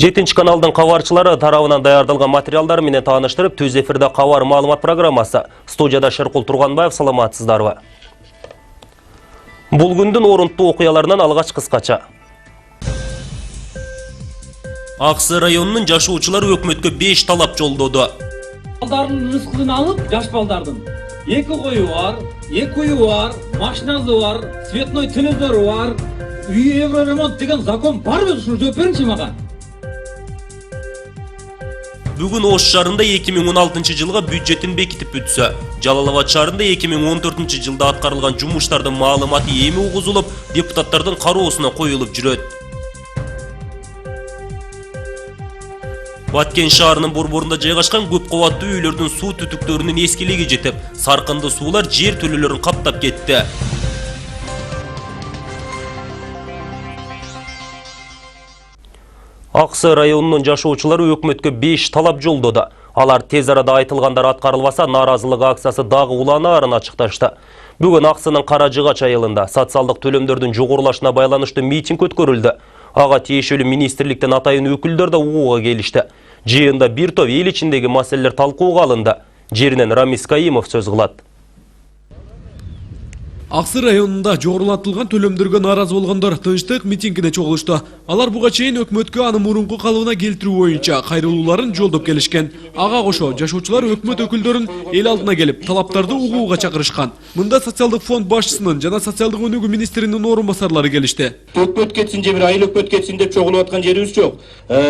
7 каналдың қаварчылары тарабынан даярдалган материалдар менен тааныштырып, түз эфирде қавар маалымат программасы. Студияда Шеркул Турганбаев, саламатсыздарбы. Бул күндүн орунттуу окуяларынан алгач кыскача. Аксы районунун жашоочулары өкмөткө 5 талап жолдоду. Балдардын рызкын алып, жаш балдардын 2 кою бар, 2 уyu бар, машинасы бар, цветной телевизору бар, үй евроремонт деген закон бар өзү, ушуну жооп бериңчи мага. Бүгін Ош шаарында 2016 жылға бюджетін бекітіп бүтсө, Жалалабад шаарында 2014 жылда аткарылган жумуштардын маалыматы эми угузулуп, депутаттардын кароосуна коюлуп жүрөт. Баткен шаарынын борборунда жайгашкан көп кабаттуу үйлөрдүн суу түтүктөрүнүн эскилиги жетип, саркынды суулар жер төлөлөрүн каптап кетти. Аксы районунун жашоочулары өкмөткө 5 талап жолдоду. Алар тез арада айтылгандар аткарылбаса, нааразылык акциясы дагы уланаарын ачыкташты. Бүгүн Аксынын Каражыгач айылында социалдык төлөмдөрдүн жогорулашына байланыштуу митинг өткөрүлдү. Ага тиешелүү министрликтен атайын өкүлдөр да угууга келишти. Жыйында бир топ эл ичиндеги маселелер талкууга алынды. Жеринен Рамис Каимов сөз кылат. Аксы районунда жогорулатылган төлөмдөргө нааразы болгондор тынчтык митингине чогулушту. Алар буга чейин өкмөткө аны мурунку калыбына келтирүү боюнча кайрылууларын жолдоп келишкен. Ага кошо жашоочулар өкмөт өкүлдөрүн эл алдына келип, талаптарды угууга чакырышкан. Мында социалдык фонд башчысынын жана социалдык өнүгүү министринин орун басарлары келишти. Өкмөт кетсин же бир айыл өкмөт кетсин деп чогулуп аткан жерибиз жок.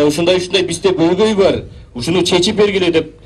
Ушундай бизде көйгөй бар. Ушуну чечип бергиле деп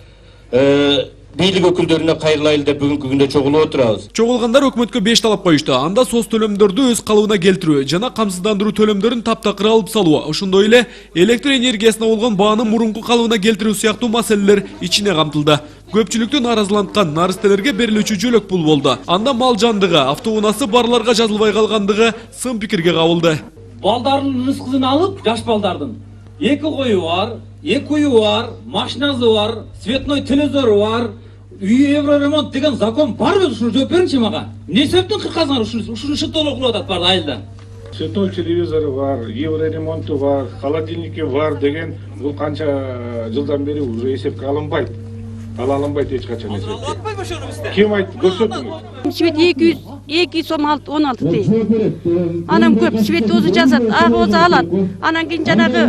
бийлик өкүлдөрүнө кайрылайлы деп бүгүнкү күндө чогулуп отурабыз. Чогулгандар өкмөткө 5 талап коюшту. Анда соц төлөмдөрдү өз калыбына келтирүү жана камсыздандыруу төлөмдөрүн таптакыр алып салуу, ошондой эле электр энергиясына болгон баанын мурунку калыбына келтирүү сыяктуу маселелер ичине камтылды. Көпчүлүктү нааразыланткан наристелерге берилүүчү жөлөк пул болду. Анда мал жандыгы, автоунаасы барларга жазылбай калгандыгы сын пикирге кабылды. Балдардын рызкын алып, жаш балдардын 2 кою бар, 2 уyu бар, машинасы бар, цветной телевизору бар, үй евроремонт деген закон бар өзү, ушуну жооп бериңчи мага. Эмне себептен кырказыңар ушуну шыттоолоо кылып атат бар айылда. Цветной телевизору бар, евроремонту бар, холодильники бар деген бул канча жылдан бери уже эсепке алынбайт. Ала алынбайт эч качан эсепке. Ким айтты, көрсөтүңүз. Свет 216 дейт. Анан көп свет өзү жазат, ак өзү алат. Анан кийин жанагы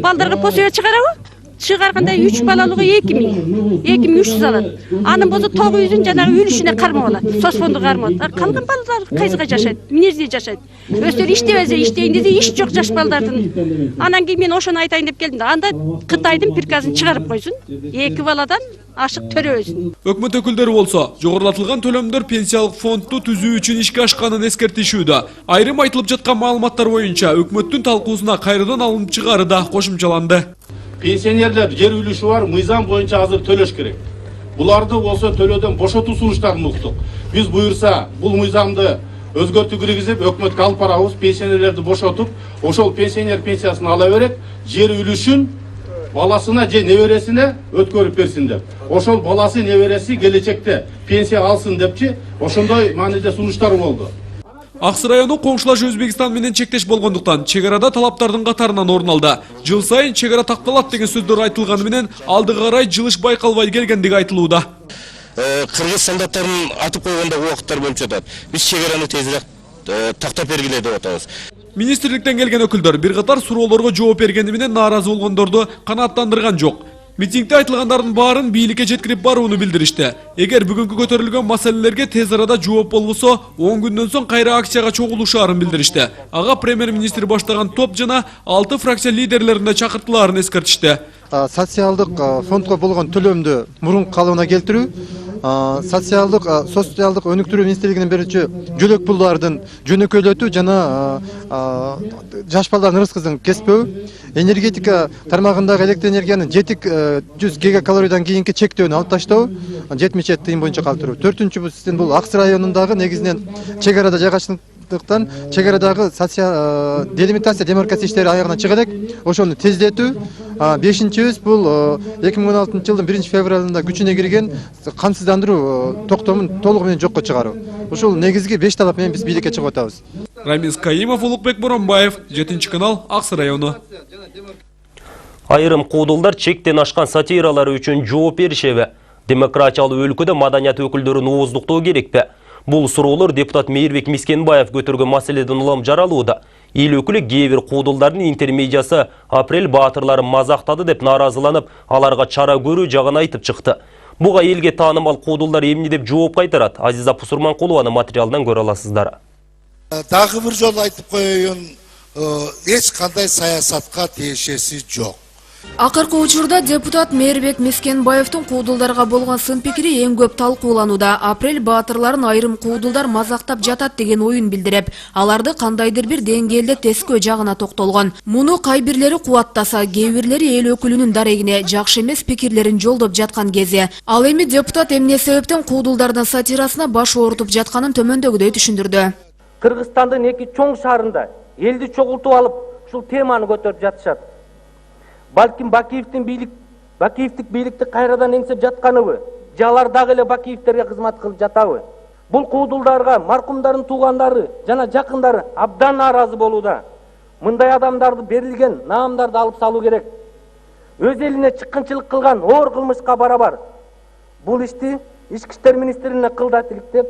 балдарга пособие чыгарабы? Чыгарганда 3 балалыгы 2300 алат. Анын болсо 900-ün жанагы үлүшүнө кармап алат. Соцфонду кармап алат. Калган балдар кайсыга жашайт? Минерде жашайт. Өздөрү иштебесе иштейин десе иш жок жаш балдардын. Анан кийин мен ошону айтайын деп келдим. Анда Кытайдын приказын чыгарып койсун. 2 баладан ашык төрөбөсүн. Өкмөт өкүлдөрү болсо, жогорулатылган төлөмдөр пенсиялык фондду түзүү үчүн ишке ашканын эскертишүүдө. Айрым айтылып жаткан маалыматтар боюнча өкмөттүн талкуусуна кайрадан алынып чыгары да кошумчаланды. Пенсионерлер жер үлүшү бар, мыйзам боюнча азыр төлөш керек. Буларды болсо төлөөдөн бошотуу сунуштарын уктук. Биз буюрса бул мыйзамды өзгөртүү киргизип, өкмөткө алып барабыз, пенсионерлерди бошотуп, ошол пенсионер пенсиясын ала берет, жер үлүшүн баласына же небересине өткөрүп берсин деп. Ошол баласы небереси келечекте пенсия алсын депчи, ошондой мааниде сунуштар болду. Аксы району коңшулаш Өзбекстан менен чектеш болгондуктан чек арада талаптардын катарынан орун алды. Жыл сайын чек ара такталат деген сөздөр айтылганы менен алдыга карай жылыш байкалбай келгендиги айтылууда. Кыргыз солдаттарын атып койгондо убакыттар болуп жатат. Биз чек араны тезирээк тактап бергиле деп атабыз. Министрликтен келген өкүлдөр бир катар суроолорго жооп бергени менен нааразы болгондорду канааттандырган жок. Митингде айтылгандардын баарын бийликке жеткирип барууну билдиришти. Эгер бүгүнкү көтөрүлгөн маселелерге тез арада жооп болбосо, 10 күндөн соң кайра акцияга чогулушаарын билдиришти. Ага премьер-министр баштаган топ жана 6 фракция лидерлерин чакыртылаарын эскертишти. Социалдык фондго болгон төлөмдү мурунку калыбына келтирүү, социалдык өнүктүрүү министрлигинин берүүчү жөлөк пулдардын жөнөкөйлөтүү жана жаш балдардын рызкысын кеспөө, энергетика тармагындагы электр энергиянын 700 гигакалориядан кийинки чектөөнү алып таштоо, 70 тыйын боюнча калтыруу. 4-чү бул Аксы районундагы негизинен чек арада жайгашкандыктан чек арадагы делимитация демаркация иштери аягына чыга элек, ошону тездетүү. 5-чүбүз бул 2016 жылдын 1-февралында күчүнө кирген камсыздандыруу токтомун толугу менен жокко чыгаруу. Ушул негизги 5 талап менен биз бийликке чыгып атабыз. Рамис Каимов, Улукбек Боронбаев, 7 канал, Аксы району. Айрым куудулдар чектен ашкан сатиралары үчүн жооп беришеби? Демократиялы өлкөдө маданият өкүлдөрүн ооздуктоо керекпи? Бул суроолор депутат Мейирбек Мискенбаев көтөргөн маселеден улам жаралууда. Эл өкүлү кээ бир куудулдардын интермедиясы апрель баатырларын мазактады деп наразыланып, аларга чара көрүү жагын айтып чыкты. Буга элге таанымал куудулдар эмне деп жооп кайтарат? Азиза Пусурманкулованын материалынан көрө аласыздар. Дагы бир жолу айтып коеюн, эч кандай саясатка тиешеси жок. Акыркы учурда депутат Мейирбек Мискенбаевдин куудулдарга болгон сын пикири эң көп талкууланууда. Апрель баатырларын айрым куудулдар мазактап жатат деген оюн билдирип, аларды кандайдыр бир деңгээлде тескөө жагына токтолгон. Муну кай бирлери кубаттаса, кээ бирлери эл өкүлүнүн дарегине жакшы эмес пикирлерин жолдоп жаткан кези. Ал эми депутат эмне себептен куудулдардын сатирасына баш оорутуп жатканын төмөндөгүдөй түшүндүрдү. Кыргызстандын эки чоң шаарында элди чогултуп алып, ушул теманы көтөрүп жатышат. Балким Бакиевдик бийликти кайрадан эңсеп жатканыбы, же алар дагы эле Бакиевтерге кызмат кылып жатабы? Бул куудулдарга маркумдардын туугандары жана жакындары абдан нааразы болууда. Мындай адамдарды берилген наамдарды алып салуу керек. Өз элине чыккынчылык кылган оор кылмышка барабар. Бул ишти Ички иштер министрлигине кылдат иликтеп,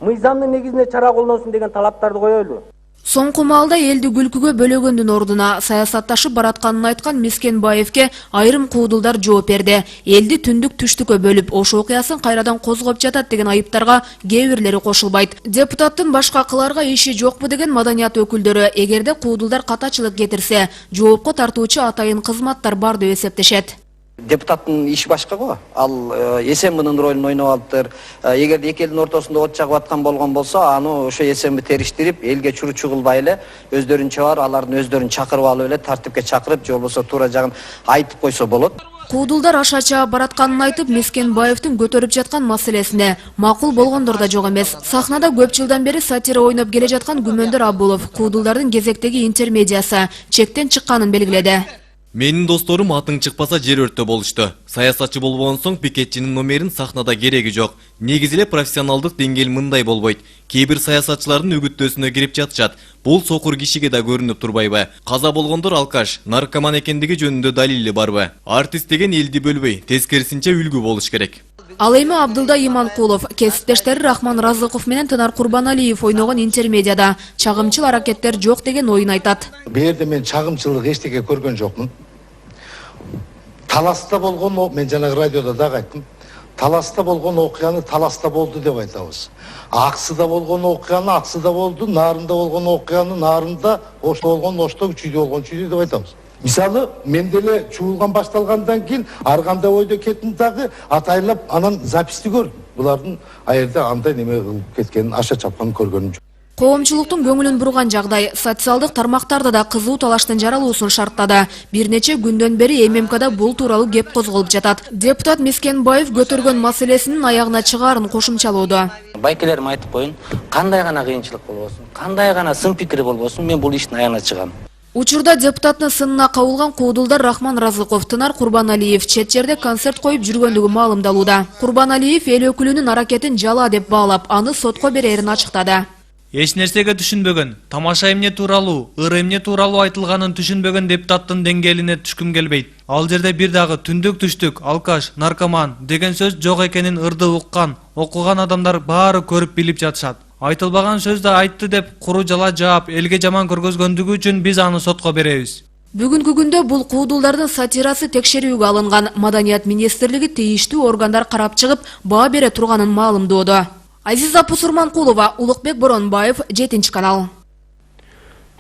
мыйзамдын негизинде чара колдонсун деген талаптарды коелу. Соңку маалда элди күлкүгө бөлөгөндүн ордуна саясатташып баратканын айткан Мискенбаевке айрым куудулдар жооп берди. Элди түндүк түштүккө бөлүп, ошо окуясын кайрадан козгоп жатат деген айыптарга кээ бирлери кошулбайт. Депутаттын башка кыларга иши жокпу деген маданият өкүлдөрү эгерде куудулдар катачылык кетирсе, жоопко тартуучу атайын кызматтар бар деп эсептешет. Депутаттын иши башка го. Ал СМБнын ролун ойноп алыптыр. Эгерде эки элдин ортосунда от чагып аткан болгон болсо, аны ошо СМБ териштирип, элге чуручу кылбай эле өздөрүнчө бар, алардын өздөрүн чакырып алып эле тартипке чакырып, же болбосо туура жагын айтып койсо болот. Куудулдар аша чаап баратканын айтып, Мискенбаевдин көтөрүп жаткан маселесине макул болгондор да жок эмес. Сахнада көп жылдан бери сатира ойноп келе жаткан Күмөндөр Абулов куудулдардын кезектеги интермедиясы чектен чыкканын белгиледи. Менин досторум атың чыкпаса жер өрттө болушту. Саясатчы болгон соң пикетчинин номерин сахнада кереги жок. Негизи эле профессионалдык деңгээл мындай болбойт. Кээ бир саясатчылардын үгүттөөсүнө кирип жатышат. Бул сокур кишиге да көрүнүп турбайбы? Каза болгондор алкаш, наркоман экендиги жөнүндө далили барбы? Артист деген элди бөлбөй, тескерисинче үлгү болуш керек. Ал эми Абдылда Иманкулов, кесиптештери Рахман Разыков менен Тынар Курбаналиев ойногон интермедияда чагымчыл аракеттер жок деген оюн айтат. Бу жерде мен чагымчылык эчтеке көргөн жокмун. Таласта болгон, мен жанагы радиодо дагы айттым. Таласта болгон окуяны таласта болду деп айтабыз. Аксыда болгон окуяны аксыда болду, нарында болгон окуяны нарында, ошто болгон ошто, чүйдө болгон чүйдө деп айтабыз. Мисалы, мен деле чуулган башталгандан кийин ар кандай ойдо кеттим дагы атайлап анан записти көрдүм. Булардын аерде андай неме кылып кеткенин, аша чапканын көргөнүм жок. Коомчулуктун көңүлүн бурган жагдай социалдык тармактарда да кызуу талаштын жаралуусун шарттады. Бир нече күндөн бери ММКда бул тууралуу кеп козголуп жатат. Депутат Мискенбаев көтөргөн маселесинин аягына чыгаарын кошумчалоодо. Байкелерим айтып коюн, кандай гана кыйынчылык болбосун, кандай гана сын пикири болбосун, мен бул иштин аягына чыгам. Учурда депутаттын сынына кабылган куудулдар Рахман Разыков, Тынар Курбаналиев чет жерде концерт коюп жүргөндүгү маалымдалууда. Курбаналиев эл өкүлүнүн аракетин жала деп баалап, аны сотко берерин ачыктады. Эч нерсеге түшүнбөгөн, тамаша эмне тууралуу, эмне тууралуу айтылганын түшүнбөгөн депутаттын деңгээлине түшкүм келбейт. Ал жерде бир дагы түндүк түштүк, алкаш, наркоман деген сөз жок экенин ырды уккан, окуган адамдар баары көрүп билип жатышат. Айтылбаган сөз да айтты деп куру жала жаап, элге жаман көргөзгөндүгү үчүн биз аны сотко беребиз. Бүгүнкү күндө бул куудулдардын сатирасы текшерүүгө алынган. Маданият министрлиги тийиштүү органдар карап чыгып, баа бере турганын маалымдоодо. Азиза Пусурманкулова, Улукбек Боронбаев, 7 канал.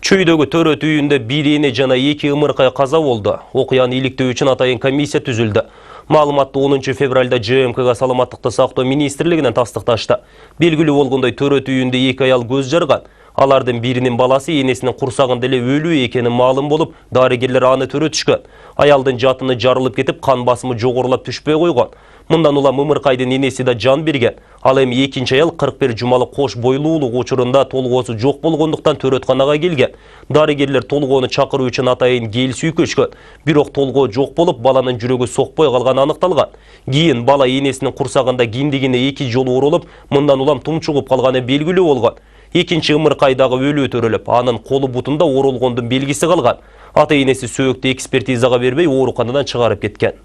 Чүйдөгү төрөт үйүндө бир эне жана 2 ымыркай каза болду. Окуяны иликтөө үчүн атайын комиссия түзүлдү. Маалыматты 10 февралда ЖМКга саламаттыкты сактоо министрлигинен тастыкташты. Белгилүү болгондой төрөт үйүндө 2 аял көз жарган. Алардын биринин баласы энесинин курсагында эле өлүү экени маалым болуп, дарыгерлер аны төрөтүшкөн. Аялдын жатыны жарылып кетип, кан басымы жогорулап түшпөй койгон. Мындан улам ымыркайдын энеси да жан берген. Ал эми экинчи аял 41 жумалы кош бойлуулук учурунда толгоосу жок болгондуктан төрөтканага келген. Дарыгерлер толгоону чакыруу үчүн атайын кел сүйкөшкөн. Бирок толгоо жок болуп, баланын жүрөгү сокпой калганы аныкталган. Кийин бала энесинин курсагында киндигине 2 жолу урулуп, мындан улам тумчугуп калганы белгилүү болгон. Екінші ымыркайдагы өлүү төрөлүп, анын колу бутунда оролгондун белгиси калган. Ата-энеси сөөктү экспертизага бербей, ооруканадан чыгарып кеткен.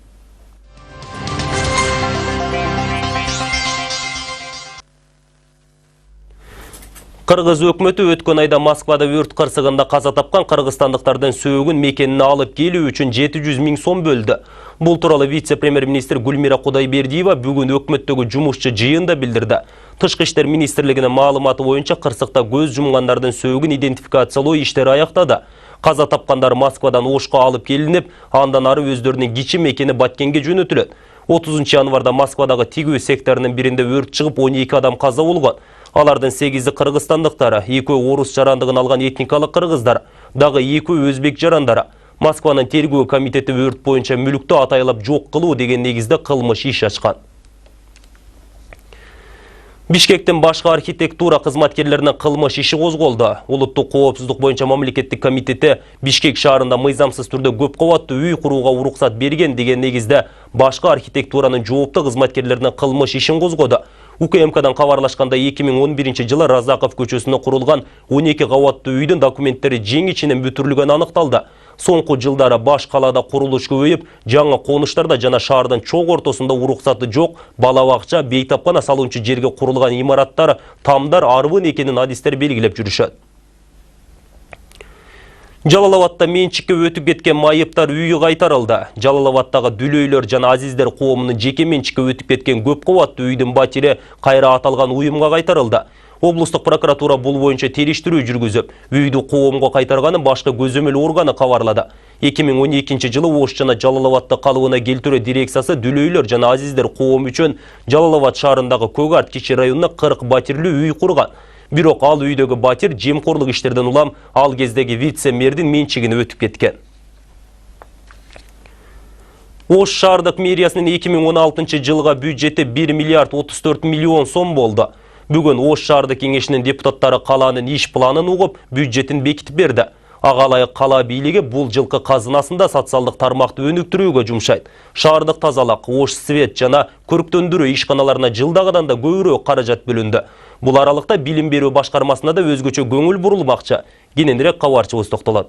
Кыргыз өкмөтү өткөн айда Москвада өрт кырсыгында каза тапкан кыргызстандыктардын сөөгүн мекенине алып келүү үчүн 700 000 сом бөлдү. Бул тууралуу вице-премьер-министр Гүлмира Кудайбердиева бүгүн өкмөттөгү жумушчу жыйында билдирди. Тышкы иштер министрлигинин маалыматы боюнча кырсыкта көз жумгандардын сөөгүн идентификациялоо иштери аяктады. Каза тапкандар Москвадан Ошко алып келинип, андан ары өздөрүнүн кичи мекени Баткенге жөнөтүлөт. 30 январда Москвадагы тигүү секторунун биринде өрт чыгып 12 адам каза болгон. Алардын 8-и кыргызстандыктары, 2 орус жарандыгын алган этникалык кыргыздар, дагы 2 өзбек жарандары. Москванын тергөө комитети өрт боюнча мүлүктү атайлап жок кылуу деген негизде кылмыш иш ачкан. Бишкектин башкы архитектура кызматкерлеринин кылмыш иши козголду. Улуттук коопсуздук боюнча мамлекеттик комитети Бишкек шаарында мыйзамсыз түрдө көп кабаттуу үй курууга уруксат берген деген негизде башкы архитектуранын жооптуу кызматкерлеринин кылмыш ишин козгоду. УКМКдан кабарлашканда 2011-жылы Разаков көчөсүндө курулган 12 кабаттуу үйдүн документтери жең ичинен бүтүрүлгөнү аныкталды. Соңку жылдары баш калаада курулуш көбөйүп, жаңы конуштарда жана шаардын чоң ортосунда уруксаты жок бала бакча, бейтапкана салуунчу жерге курулган имараттар тамдар арбын экенин адистер белгилеп жүрүшөт. Жалалабадта менчикке өтүп кеткен майыптар үйү кайтарылды. Жалалабадтагы Дүлөйлөр жана Азиздер коомунун жеке менчикке өтүп кеткен көп кабаттуу үйдүн батири кайра аталган уюмга кайтарылды. Облустук прокуратура бул боюнча териштирүү жүргүзүп, үйдү коомго кайтарганын башкы көзөмөл органы кабарлады. 2012-жылы Ош жана Жалалабадты калыбына келтирүү дирекциясы Дүлөйлөр жана Азиздер коому үчүн Жалалабад шаарындагы Көк Арт кичи районуна 40 батирлүү үй курган. Бирок ал үйдөгү батир жемкорлук иштерден улам ал кездеги вице-мэрдин менчигине өтүп кеткен. Ош шаардык мэриясынын 2016-жылга бюджети 1 миллиард 34 миллион сом болду. Бүгүн Ош шаардык кеңешинин депутаттары калаанын иш планын угуп, бюджетин бекитип берди. Ага ылайык кала бийлиги бул жылкы казынасында социалдык тармакты өнүктүрүүгө жумшайт. Шаардык тазалык, Ош свет жана көрктөндүрүү ишканаларына жылдагыдан да көбүрөөк каражат бөлүндү. Бул аралыкта билим берүү башкармасына да өзгөчө көңүл бурулмакчы. Кененирээк кабарчыбыз токтолот.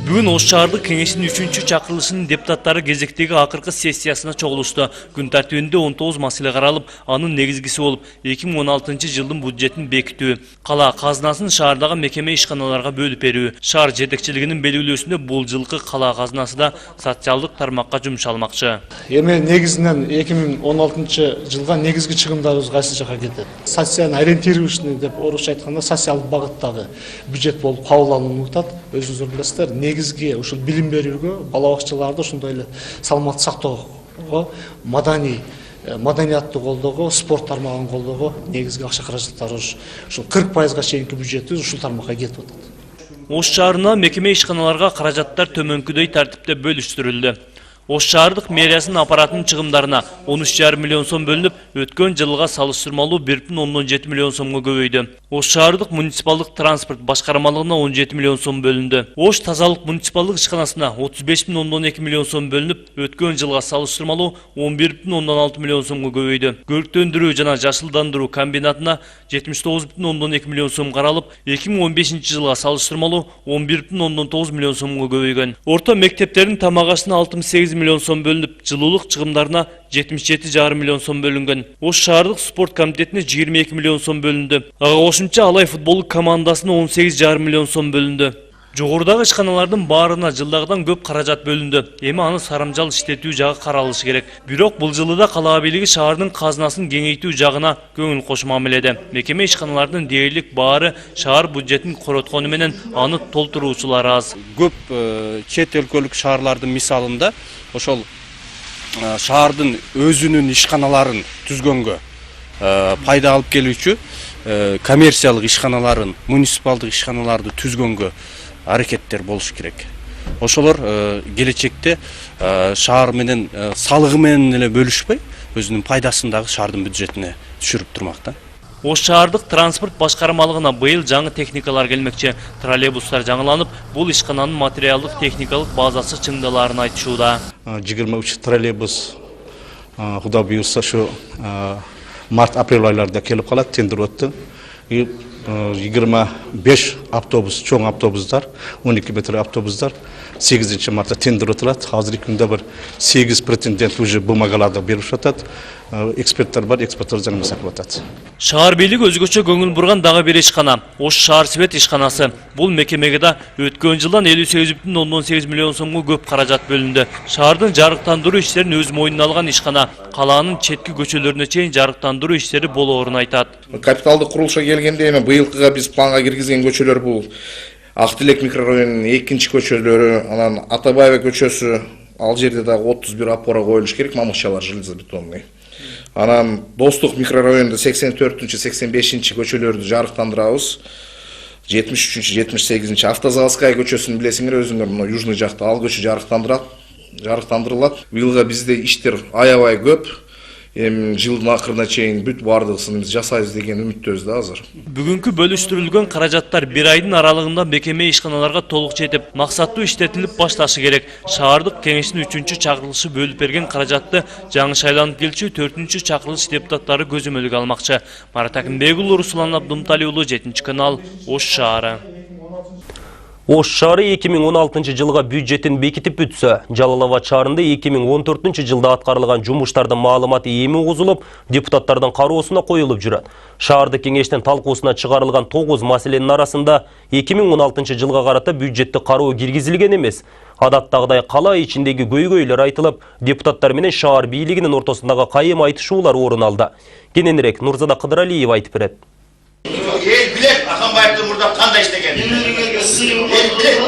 Бүгүн Ош шаардык кеңешинин 3-чү чакырылышынын депутаттары кезектеги акыркы сессиясына чогулушту. Күн тартибинде 19 маселе каралып, анын негизгиси болуп 2016-жылдын бюджетин бекитүү, кала казынасын шаардагы мекеме ишканаларга бөлүп берүү. Шаар жетекчилигинин белгилөөсүндө бул жылкы кала казынасы да социалдык тармакка жумшалмакчы. Эми негизинен 2016-жылга негизги чыгымдарыбыз кайсы жака кетет? Социально ориентированный деп орусча айтканда социалдык багыттагы бюджет болуп кабыл алынып атат. Өзүңүздөр билесиздер, негизги ушул билим берүүгө, бала бакчаларды ошондой эле саламаттык сактоого, маданиятты колдоого, спорт тармагын колдоого негизги акча каражаттары ушул 40%га чейинки бюджетибиз ушул тармакка кетип атат. Ош шаарына мекеме ишканаларга каражаттар төмөнкүдөй тартипте бөлүштүрүлдү. Ош шаардык мэриясынын аппаратынын чыгымдарына 13,5 миллион сом бөлүнүп, өткөн жылга салыштырмалуу 1,7 миллион сомго көбөйдү. Ош шаардык муниципалдык транспорт башкармалыгына 17 миллион сом бөлүндү. Ош тазалык муниципалдык ишканасына 35,2 миллион сом бөлүнүп, өткөн жылга салыштырмалуу 11,6 миллион сомго көбөйдү. Көрктөндүрүү жана жашылдандыруу комбинатына 79,2 миллион сом каралып, 2015-жылга салыштырмалуу 11,9 миллион сомго көбөйгөн. Орто мектептердин тамак ашына 68 миллион сом бөлүнүп, жылуулук чыгымдарына 77,5 миллион сом бөлүнгөн. Ош шаардык спорт комитетине 22 миллион сом бөлүндү. Ага кошумча Алай футболдук командасына 18,5 миллион сом бөлүндү. Жогорудагы ишканалардын баарына жылдагыдан көп каражат бөлүндү. Эми аны сарамжал иштетүү жагы каралышы керек. Бирок бул жылы да кала бийлиги шаардын казынасын кеңейтүү жагына көңүл кошуп мамиледе. Мекеме ишканалардын дээрлик баары шаар бюджетин короткону менен аны толтуруучулар аз. Көп чет өлкөлүк шаарлардын мисалында ошол шаардын өзүнүн ишканаларын түзгөнгө пайда алып келүүчү коммерциялык ишканаларын, муниципалдык ишканаларды түзгөнгө аракеттер болуш керек. Ошолор келечекте шаар менен салыгы менен эле бөлүшпөй, өзүнүн пайдасын дагы шаардын бюджетине түшүрүп турмакта. Ош шаардык транспорт башкармалыгына быйыл жаңы техникалар келмекчи. Троллейбустар жаңыланып, бул ишкананын материалдык техникалык базасы чыңдаларын айтышууда. 23 троллейбус Кудай буйрса шу март-апрель айларында келіп қалады, тендер өтті. 25 автобус, чоң автобустар, 12 метр автобустар 8 мартта тендер өтіледі. Қазір күнде бір 8 претендент уже бумагаларды беріп жатады. Эксперттер бар, эксперттер жаңа сақып жатады. Шаар бийлиги өзгөчө көңүл бурган дагы бир ишкана. Ош шаар свет ишканасы. Бул мекемеге да өткөн жылдан 58,8 миллион сомго көп каражат бөлүндү. Шаардын жарыктандыруу иштерин өз мойнуна алган ишкана калаанын четки көчөлөрүнө чейин жарыктандыруу иштери болоорун айтат. Капиталдык курулушка келгенде эми быйылкыга биз планга киргизген көчөлөр бул Актилек микрорайонунун 2-чи көчөлөрү, анан Атабаева көчөсү, ал жерде дагы 31 опора коюлуш керек, мамыкчалар железобетонный. Анан Достук микрорайонунда 84-85 көчөлөрдү жарыктандырабыз. 73-78 Автозаводская көчөсүн билесиңер өзүңөр, мына южный жакта ал көчө жарыктандырылат. Быйылга бизде иштер аябай көп. Жылдын акырына чейин бүт бардыгысын биз жасайбыз деген үмүттөбүз да азыр. Бүгүнкү бөлүштүрүлгөн каражаттар 1 айдын аралыгында мекеме ишканаларга толук жетип, максаттуу иштетилип башташы керек. Шаардык кеңештин 3-чү чакырылышы бөлүп берген каражатты жаңы шайланып келчү 4-чү чакырылыш депутаттары көзөмөлгө алмакчы. Марат Акимбек уулу, Руслан Абдумтали уулу, 7-чи канал, Ош шаары. Ош шаары 2016 жылға бюджетін бекітіп бүтсө, Жалал-Абад шаарында 2014 жылда аткарылган жумуштардын маалыматы эми козулуп, депутаттардын кароосуна коюлуп жүрөт. Шаарды кеңештин талкуусуна чыгарылган 9 маселенин арасында 2016 жылга карата бюджетти кароо киргизилген эмес. Адаттагыдай кала ичиндеги көйгөйлөр айтылып, депутаттар менен шаар бийлигинин ортосундагы кайым айтышуулар орун алды. Кененирээк Нурзада Кыдыралиева айтып берет. Ел билет, Аканбаевдин мурда кандай иштеген. Ел билет.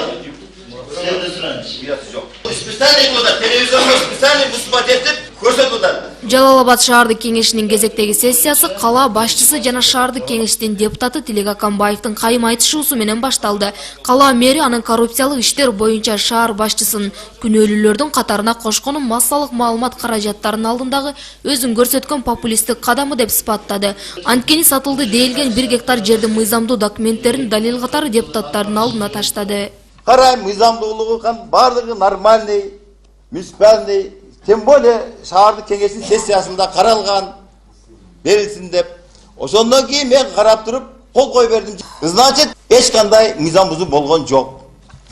Специальный кылды, телевизорго специальный мусбат этип көрсөтүлдү. Жалал-Абад шаардык кеңешинин кезектеги сессиясы кала башчысы жана шаардык кеңештин депутаты Тилек Аканбаевдин кайым айтышуусу менен башталды. Кала мэри анын коррупциялык иштер боюнча шаар башчысын күнөөлүүлөрдүн катарына кошконун массалык маалымат каражаттарынын алдындагы өзүн көрсөткөн популисттик кадамы деп сыпаттады. Анткени сатылды дейилген 1 гектар жердин мыйзамдуу документтерин далил катары депутаттардын алдына таштады. Карайм, мыйзамдуулугу бардыгы нормальный, муниципальный. Тем более шаардык кеңештин сессиясында каралган, берилсин деп. Ошондон кийин мен карап туруп кол кой бердим. Значит, эч кандай мыйзам бузуу болгон жок.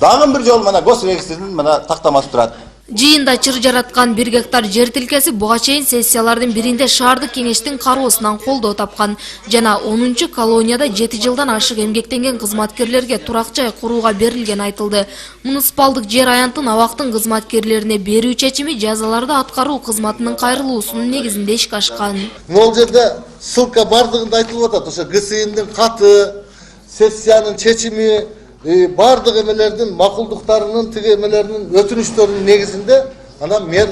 Дагы бир жолу мына госрегистрдин мына тактамасы турат. Жыйында чыр жараткан 1 гектар жер тилкеси буга чейин сессиялардын биринде шаардык кеңештин кароосунан колдоо тапкан жана 10-чу колонияда 7 жылдан ашык эмгектенген кызматкерлерге турак жай курууга берилген айтылды. Муниципалдык жер аянтын абактын кызматкерлерине берүү чечими жазаларды аткаруу кызматынын кайрылуусунун негизинде ишке ашкан. Могул жерде ссылка бардыгында айтылып атат. Ошо ГСИНдин каты, сессиянын чечими, бардык эмелердин макулдуктарынын тиги эмелеринин өтүнүчтөрүнүн негизинде анан мэр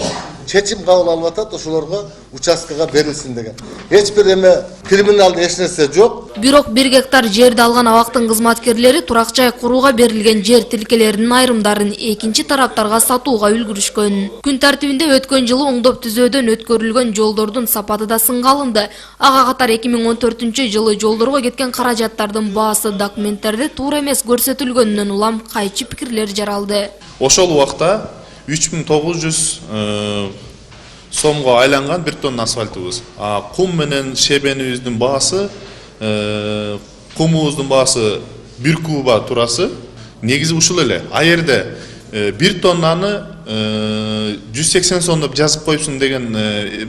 чечим кабыл алып атат, ошолорго участкага берилсин деген. Эч бир эме криминалдуу эч нерсе жок. Бирок 1 гектар жерди алган абактын кызматкерлери турак жай курууга берилген жер тилкелеринин айрымдарын экинчи тараптарга сатууга үлгүрүшкөн. Күн тартибинде өткөн жылы оңдоп түзөөдөн өткөрүлгөн жолдордун сапаты да сынга алынды. Ага катар 2014-жылы жолдорго кеткен каражаттардын баасы документтерде туура эмес көрсөтүлгөнүнөн улам кайчы пикирлер жаралды. Ошол убакта 3900 сомго айланган 1 тонна асфальтыбыз. Кум менен шебенибиздин баасы, кумубуздун баасы 1 куба турасы негизи ушул эле. А жерде 1 тоннаны 180 сом деп жазып коюпсуң деген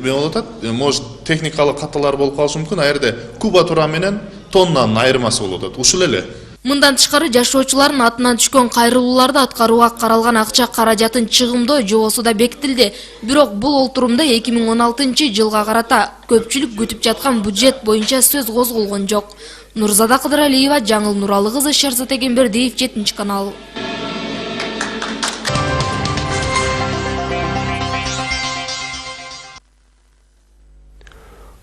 болуп атат. Может техникалык каталар болуп калышы мүмкүн. А жерде куба тура менен тоннанын айырмасы болуп атат. Ушул эле. Мындан тышкары жашоочулардын атынан түшкөн кайрылууларды аткарууга каралган акча каражатын чыгымдоо жобосу да бекитилди. Бирок бул олтурумда 2016-жылга карата көпчүлүк күтүп жаткан бюджет боюнча сөз козголгон жок. Нурзада Кыдыралиева, Жаңыл Нуралы кызы, Шерзат Эгембердиев, 7-чи канал.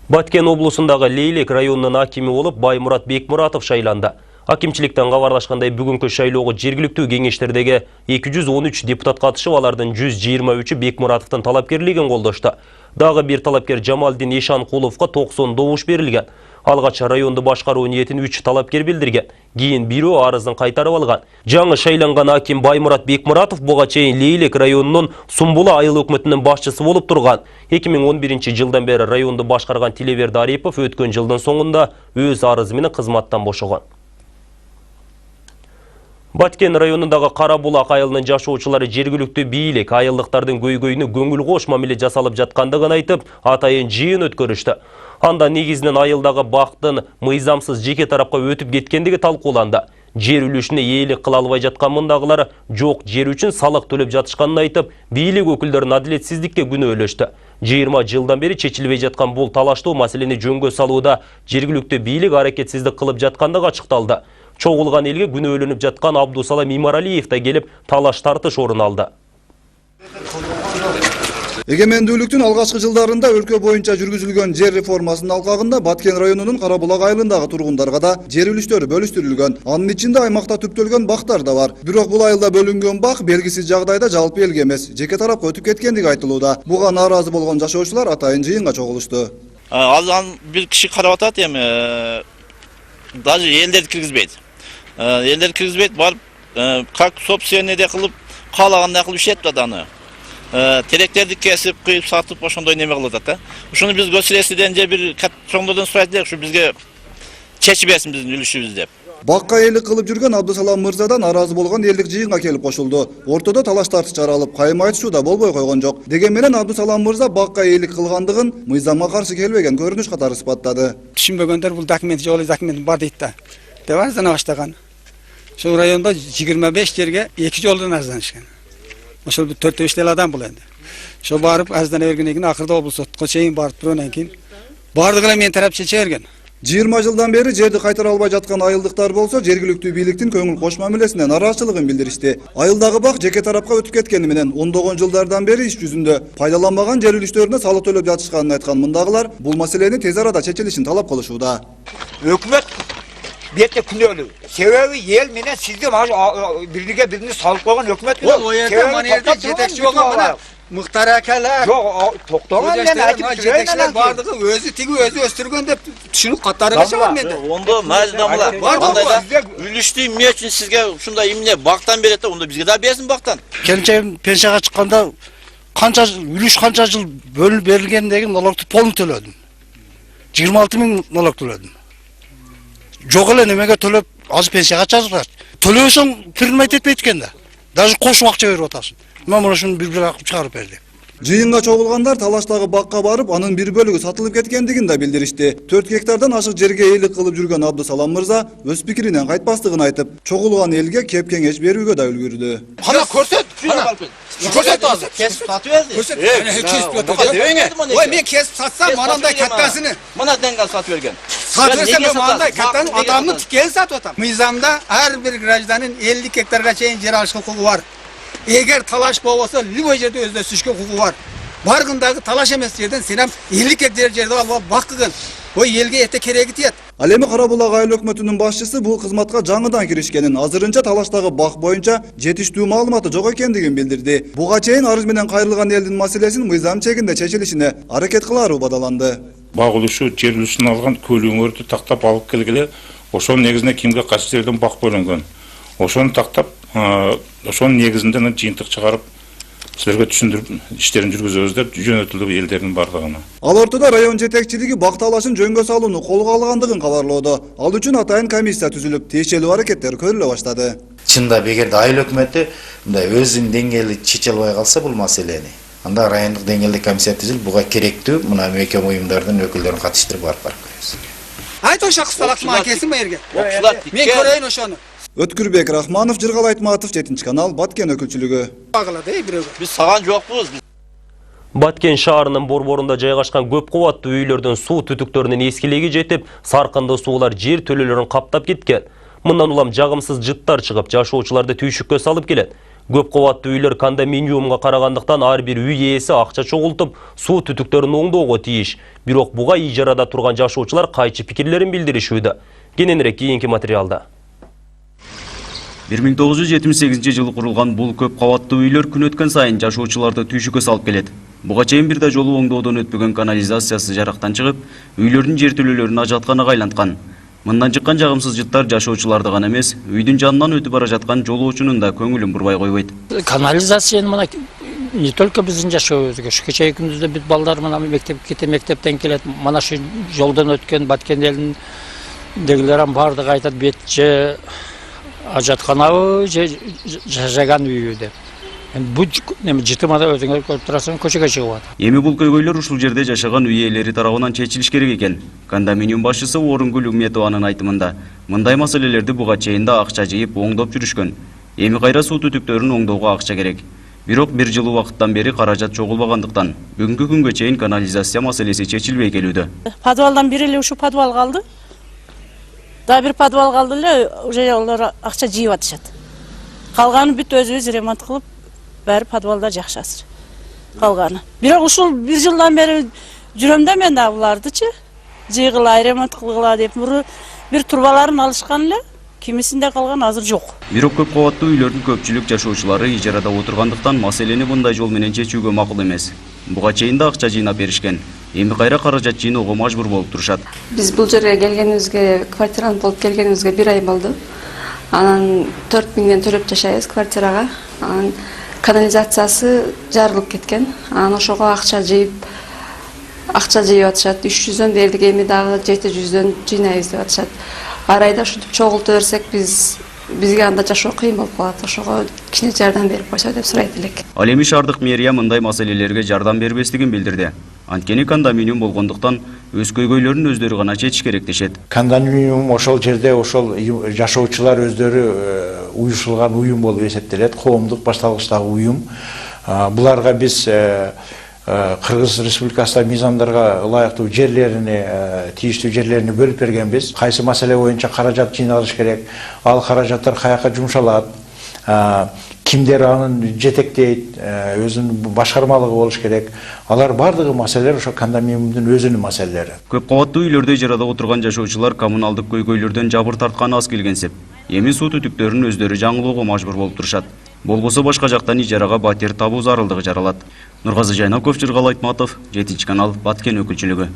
Баткен облусундагы Лейлек районунун акими болуп Баймурат Бекмуратов шайланды. Акимчиликтен кабарлашкандай бүгүнкү шайлоого жергиликтүү кеңештердеги 213 депутат катышып, алардын 123-ü Бекмуратовдун талапкерлигин колдошту. Дагы бир талапкер Жамалдин Ишанкуловго 90 добуш берилген. Алгач районду башкаруу ниетин 3 талапкер билдирген. Кийин бирөө арызын кайтарып алган. Жаңы шайланган аким Баймурат Бекмуратов буга чейин Лейлек районунун Сумбула айыл өкмөтүнүн башчысы болуп турган. 2011-жылдан бери районду башкарган Тилеберди Арипов өткөн жылдын соңунда өз арызы менен кызматтан бошогон. Баткен районундагы Карабулак айылынын жашоочулары жергиликтүү бийлик айылдыктардын көйгөйүнө көңүл кош мамиле жасалып жаткандыгын айтып, атайын жыйын өткөрүштү. Анда негизинен айылдагы бактын мыйзамсыз жеке тарапка өтүп кеткендиги талкууланды. Жер үлүшүнө ээлик кыла албай жаткан мындагылар жок жер үчүн салык төлөп жатышканын айтып, бийлик өкүлдөрүн адилетсиздикке күнөөлөштү. 20 жылдан бери чечилбей жаткан бул талаштуу маселени жөнгө салууда жергиликтүү бийлик аракетсиздик кылып жаткандыгы ачыкталды. Чогулган элге күнөөлөнүп жаткан Абдусалам Имаралиев да келип талаш тартыш орун алды. Эгемендүүлүктүн алгачкы жылдарында өлкө боюнча жүргүзүлгөн жер реформасынын алкагында Баткен районунун Карабулак айылындагы тургундарга да жер үлүштөрү бөлүштүрүлгөн. Анын ичинде аймакта түптөлгөн бактар да бар. Бирок бул айылда бөлүнгөн бак белгисиз жагдайда жалпы элге эмес, жеке тарапка өтүп кеткендиги айтылууда. Буга нааразы болгон жашоочулар атайын жыйынга чогулушту. Азан бир киши карап атат эми даже элдерди киргизбейт. Элдерди киргизбейт, барып как собственный кылып, каалагандай кылып иштетип аны. Теректерди кесип, кыйып, сатып, ошондой неме кылып атат да. Ушуну биз көчүрөсүдөн же бир чоңдордон сурайт элек, ушу бизге чечип берсин биздин үлүшүбүздү деп. Бакка элик кылып жүргөн Абдусалам мырзадан наразы болгон элдик жыйынга келип кошулду. Ортодо талаш тартыш жаралып, кайым айтышуу да болбой койгон жок. Деген менен Абдусалам мырза бакка элик кылгандыгын мыйзамга каршы келбеген көрүнүш катары испаттады. Түшүнбөгөндөр бул документ жолу документ бар дейт да. Деп арыздана баштаган. Ошол райондо 25 жерге 2 жолдон арызданышкан. Ошол 4-5 ел адам бул энди. Ошо барып арыздана бергенден кийин акырда облус сотко чейин барып тургандан кийин бардыгы эле мен тарап чече берген. 20 жылдан бери жерди кайтара албай жаткан айылдыктар болсо жергиликтүү бийликтин көңүл кош мамилесине нараазычылыгын билдиришти. Айылдагы бак жеке тарапка өтүп кеткени менен ондогон жылдардан бери иш жүзүндө пайдаланбаган жер үлүштөрүнө салык төлөп жатышканын айткан мындагылар бул маселени тез арада чечилишин талап кылышууда. Өкмөт бетте күнөөлүү. Себеби эл менен сизди биrini салып койгон өкмөт. Ол оерде манерде жетекчи болгон мына Мыктар акалар. Жок, токтогон мен айтып жетекчилер бардыгы өзү тиги өзү өстүргөн деп түшүнүп каттары качам менде. Ондо маждамлар. Андайда үлүштү эмне үчүн сизге ушундай эмне бактан берет да, ондо бизге да берсин бактан. Келинчегим пенсияга чыкканда канча үлүш канча жыл бөлүп берилгендеги налогду полный төлөдүм. 26 000 налог төлөдүм. Жок эле немеге төлөп азыр пенсияга чыгат. Төлөсөң примат этпейт экен да. Даже кошуп акча берип атасың. Мен ошону бир акып чыгарып берди. Жыйынга чогулгандар талаштагы бакка барып, анын бир бөлүгү сатылып кеткендигин да билдиришти. 4 гектардан ашык жерге ээлик кылып жүргөн Абдусалам мырза өз пикиринен кайтпастыгын айтып, чогулган элге кеп кеңеш берүүгө да үлгүрдү. Кана көрсөт, көрсөт азыр. Кесип сатып берди. Көрсөт. Ой, мен кесип сатсам, анандай каттасыны. Мына денген сатып берген. Сатып берсем, мен мындай каттаны адамдын тикелин сатып атам. Мыйзамда ар бир гражданин 50 гектарга чейин жер алыш укугу бар. Эгер талаш болбосо, любой жерде өзүнө сүзгө укугу бар. Баргындагы талаш эмес жерден сен 50 гектар жерди алып баккыгын. Ой, элге эте кереги тиет. Ал эми Карабулак айыл өкмөтүнүн башчысы бул кызматка жаңыдан киришкенин, азырынча талаштагы бак боюнча жетиштүү маалыматы жок экендигин билдирди. Буга чейин арыз менен кайрылган элдин маселесин мыйзам чегинде чечилишине аракет кылары бадаланды. Бак үлүшү, жер үлүшүн алган көлүңөрдү тактап алып келгеле, ошонун негизинде кимге кайсы жерден бак бөлүнгөн. Ошону тактап, ошонун негизинде жыйынтык чыгарып, силерге түшүндүрүп иштерин жүргүзөбүз деп жөнөтүлдү элдердин бардыгына. Ал ортодо район жетекчилиги бак талашын жөнгө салууну колго алгандыгын кабарлоодо. Ал үчүн атайын комиссия түзүлүп, тиешелүү аракеттер көрүлө баштады. Чында эгерде айыл өкмөтү мындай өзүнүн деңгээли чече албай калса бул маселени, анда райондук деңгээлде комиссия түзүлүп, буга керектүү мына мекеме уюмдардын өкүлдөрүн катыштырып барып көрөбүз. Айт ошо кысталакма келсин мерге. Мен көрөйүн ошону. Өткүрбек Рахманов, Жыргал Айтматов, 7-канал, Баткен өкүлчүлүгү. Биз саган жокпуз. Баткен шаарынын борборунда жайгашкан көп кубаттуу үйлөрдүн суу түтүктөрүнүн эскилиги жетип, саркынды суулар жер төлөлөрүн каптап кеткен. Мындан улам жагымсыз жыттар чыгып, жашоочуларды түйшүккө салып келет. Көп кубаттуу үйлөр кондоминиумга карагандыктан ар бир үй ээси акча чогултуп, суу түтүктөрүн оңдоого тийиш. Бирок буга ижарада турган жашоочулар кайчы пикирлерин билдиришүүдө. Кененирээк кийинки материалда. 1978 жылы курулган бул көп кабаттуу үйлөр күн өткөн сайын жашоочуларды түйшүккө салып келет. Буга чейин бир да жолу оңдоодон өтпөгөн канализациясы жарактан чыгып, үйлөрдүн жертөлөлөрүн ажатканга айланткан. Мындан чыккан жагымсыз жыттар жашоочуларды гана эмес, үйдүн жанынан өтүп бара жаткан жолоочунун да көңүлүн бурбай койбойт. Канализацияны мына не только биздин жашообузга, ушу кечээ күндүздө бүт балдар мына мектептен келет, мына шу жолдон өткөн Баткен элиндегилер бардыгы айтат, бет же ажатканабы, же жашаган үйү деп. Бу жытымада өзүңөр көрүп турасың, көчөгө чыгып атат. Эми бул көйгөйлөр ушул жерде жашаган үй ээлери тарабынан чечилиш керек экен. Кондоминиум башчысы Орынгүл Үмметованын айтымында, мындай маселелерди буга чейин да акча жыйып оңдоп жүрүшкөн. Эми кайра суу түтүктөрүн оңдоого акча керек. Бирок бир жыл убакыттан бери каражат чогулбагандыктан бүгүнкү күнгө чейин канализация маселеси чечилбей келүүдө. Подвалдан бир эле ушу подвал калды. Да бир подвал калды эле, уже алар акча жыйып атышат. Калганы бүт өзүбүз ремонт кылып, бәрі подвалда жақшы азыр қалғаны. Бирок ушул бир жылдан бери жүрөм да мен булардычы жыйгыла, ремонт кылгыла деп бир турбаларын алышкан эле, кимисинде калган азыр жок. Бирок көп кабаттуу үйлөрдүн көпчүлүк жашоочулары ижарада отургандыктан маселени мындай жол менен чечүүгө макул эмес. Буга чейин да акча жыйнап беришкен. Эми кайра каражат жыйноого мажбур болуп турушат. Биз бул жерге келгенибизге, квартирант болуп келгенибизге 1 ай болду. Анан 4 миңден төлөп жашайбыз квартирага. Анан канализациясы жарылып кеткен. Анан ошого акча жыйып атышат. 300дөн бердик, эми дагы 700дөн жыйнайбыз деп атышат. Ар айда ушинтип чогултуп берсек, бизге анда жашоо кыйын болуп калат. Ошого кичине жардам берип койсо деп сурайт элек. Ал эми шаардык мэрия мындай маселелерге жардам бербестигин билдирди. Анткени кондоминиум болгондуктан өз көйгөйлөрүн өздөрү гана чечиш керек дешет. Кондоминиум ошол жерде ошол жашоочулар өздөрү уюшулган уюм болуп эсептелет, коомдук башталгычтагы уюм. Буларга биз Кыргыз Республикасында мыйзамдарга ылайыктуу жерлерини, тийиштүү жерлерини бөлүп бергенбиз. Кайсы маселе боюнча каражат жыйналыш керек, ал каражаттар каяка жумшалат, кимдер анын жетектейт, өзүнүн башкармалыгы болуш керек. Алар бардыгы маселелер ошо кондоминиумдун өзүнүн маселелери. Көп кабаттуу үйлөрдө ижарада отурган жашоочулар коммуналдык көйгөйлөрдөн жабыр тартканы аз келгенсип, эми суу түтүктөрүн өздөрү жаңылоого мажбур болуп турушат. Болбосо башка жактан ижарага батир табуу зарылдыгы жаралат. Нургазы Жайнаков, Жыргал Айтматов, 7-канал, Баткен өкүлчүлүгү.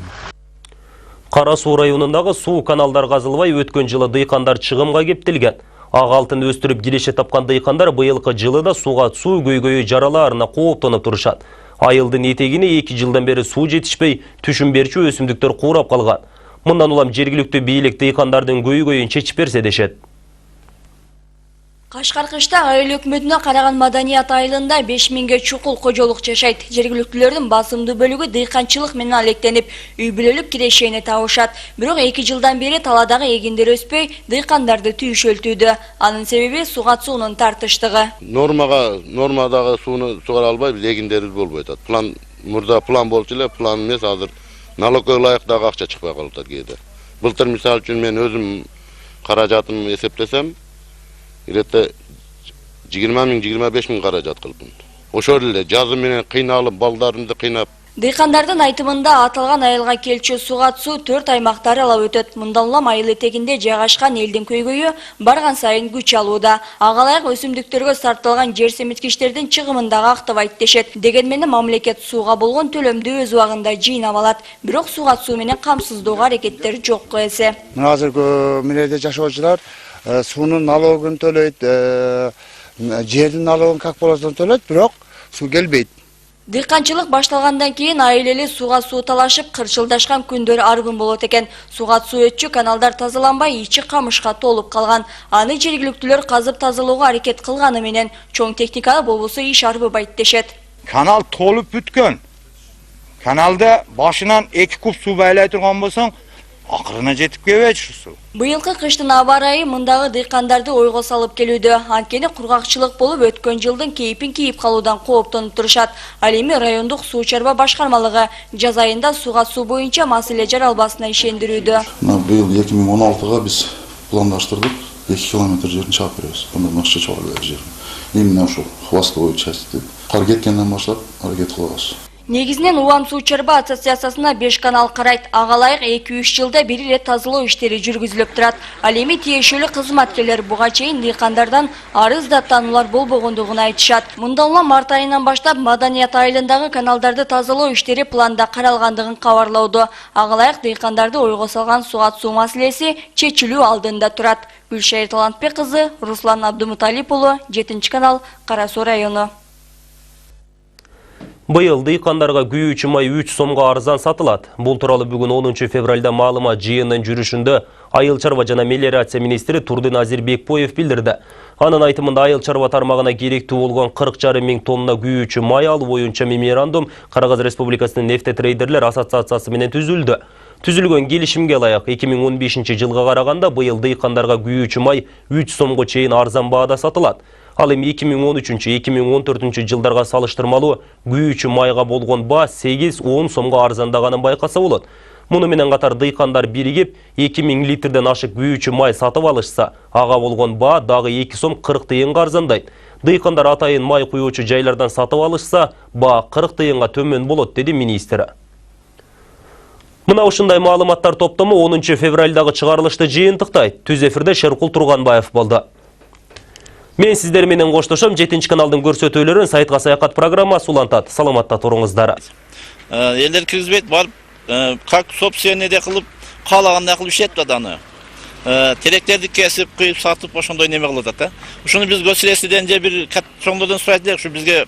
Кара Суу районундагы суу каналдар казылбай өткөн жылы дыйкандар чыгымга кептелген. Ак алтын өстүрүп киреше тапкан дыйкандар быйылкы жылы да сууга суу көйгөйү жаралаарына кооптонуп турушат. Айылдын этегине 2 жылдан бери суу жетишпей, түшүн берчү өсүмдүктөр куурап калган. Мындан улам жергиликтүү бийлик дыйкандардын көйгөйүн чечип берсе дешет. Кашкар-Кышта айыл өкмөтүнө караган Маданият айылында 5000ге чукул кожолук жашайт. Жергиликтүүлөрдүн басымдуу бөлүгү дыйканчылык менен алектенип, үй бүлөлүк кирешени табышат. Бирок 2 жылдан бери таладагы эгиндер өспөй, дыйкандарды түйшөлтүүдө. Анын себеби суга суунун тартыштыгы. Нормадагы сууну сугара албай, биз эгиндерибиз болбой атат. Мурда план болчу эле, план эмес, азыр налогко ылайыктагы акча чыкпай калып атат кээде. Былтыр мисалы үчүн мен өзүм каражатымды эсептесем, иретте 20 миң, 25 миң каражат кылдым. Ошол эле жазы менен кыйналып, балдарымды кыйнап. Дыйкандардын айтымында аталган айылга келчү суга суу 4 аймактары алып өтөт. Мындан улам айыл этегинде жайгашкан элдин көйгөйү барган сайын күч алууда. Ага ылайык өсүмдүктөргө сартылган жер семиткичтердин чыгымын дагы актабайт дешет. Деген менен мамлекет сууга болгон төлөмдү өз убагында жыйнап алат. Бирок суга суу менен камсыздоого аракеттери жок эсе. Азыркы мындай жашоочулар суунун налогун төлөйт, жердин налогун как болосун төлөйт, бирок суу келбейт. Дыйканчылык башталгандан кийин айыл эли сууга суу талашып, кырчылдашкан күндөр аргын болот экен. Сууга суу өтчү каналдар тазаланбай, ичи камышка толуп калган. Аны жергиликтүүлөр казып тазалоого аракет кылганы менен чоң техникада болбосо иш арбыбайт дешет. Канал толуп бүткөн. Каналда башынан 2 куб суу байлай турган болсоң, акырына жетип келбейт ушу суу. Быйылкы кыштын аба ырайы мындагы дыйкандарды ойго салып келүүдө. Анткени кургакчылык болуп өткөн жылдын кейпин кийип калуудан кооптонуп турушат. Ал эми райондук суу чарба башкармалыгы жаз айында суга суу боюнча маселе жаралбасына ишендирүүдө. Быйыл 2016-га биз пландаштырдык, 2 километр жерин чаап беребиз. Мындан акча чыгар жер. Именно ошол хвостовой частьти кар кеткенден баштап аракет кылабыз. Негизинен Улам суу чарба ассоциациясына 5 канал карайт. Агалайык 2-3 жылда бир ирет тазалоо иштери жүргүзүлүп турат. Ал эми тиешелүү кызматкерлер буга чейин дыйкандардан арыз даттануулар болбогондугун айтышат. Мындан улам март айынан баштап Маданият айылындагы каналдарды тазалоо иштери планда каралгандыгын кабарлоодо. Агалайык дыйкандарды ойго салган сугат суу маселеси чечилүү алдында турат. Гүлшайыр Талантбек кызы, Руслан Абдумуталип уулу, 7 канал, Кара Суу району. Быйыл дыйкандарга күйүүчү май 3 сомго арзан сатылат. Бул тууралуу бүгүн 10 февралда маалымат жыйынынын жүрүшүндө Айыл чарба жана мелиорация министри Турдын Азирбекбоев билдирди. Анын айтымында айыл чарба тармагына керектүү болгон 40,5 миң тонна күйүүчү май алуу боюнча меморандум Кыргыз Республикасынын нефтетрейдерлер ассоциациясы менен түзүлдү. Түзүлгөн келишимге ылайык 2015 жылга караганда быйыл дыйкандарга күйүүчү май 3 сомго чейин арзан баада сатылат. Ал эми 2013-2014 жылдарга салыштырмалуу күйүүчү майга болгон баа 8-10 сомго арзандаганын байкаса болот. Муну менен катар дыйкандар биригип 2000 литрден ашык күйүүчү май сатып алышса, ага болгон баа дагы 2 сом 40 тыйынга арзандайт. Дыйкандар атайын май куюучу жайлардан сатып алышса, баа 40 тыйынга төмөн болот, деди министр. Мына ушундай маалыматтар топтому 10 февралдагы чыгарылышты жыйынтыктайт. Түз эфирде Шеркул Турганбаев болду. Мен сиздер менен коштошом. 7 каналдын көрсөтүүлөрүн сайтка саякат программасы улантат. Саламатта туруңуздар. Элдер киргизбейт, барып как собственный кылып, каалагандай кылып иштетет аны. Теректерди кесип, кыйып, сатып, ошондой неме кылып атат. Ушуну биз государстводон же бир чоңдордон сурайт элек, ушу бизге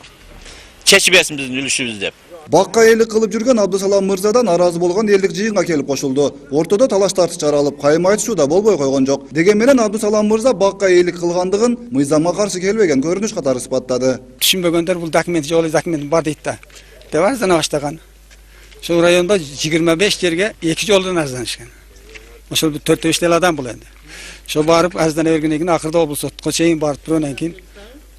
чечип берсин биздин үлүшүбүз деп. Бакка элик кылып жүргөн Абдусалам мырзадан наразы болгон элдик жыйынга келип кошулду. Ортодо талаш тартыш жаралып, кайым айтышуу да болбой койгон жок. Деген менен Абдусалам мырза бакка элик кылгандыгын мыйзамга каршы келбеген көрүнүш катары испаттады. Түшүнбөгөндөр бул документ жолу документ бар дейт да. Деп арзана баштаган. Ошол районда 25 жерге 2 жолдон арзанышкан. Ошол 4-5 ел адам бул энди. Ошо барып арзана бергенден кийин акырда облус сотко чейин барып тургандан кийин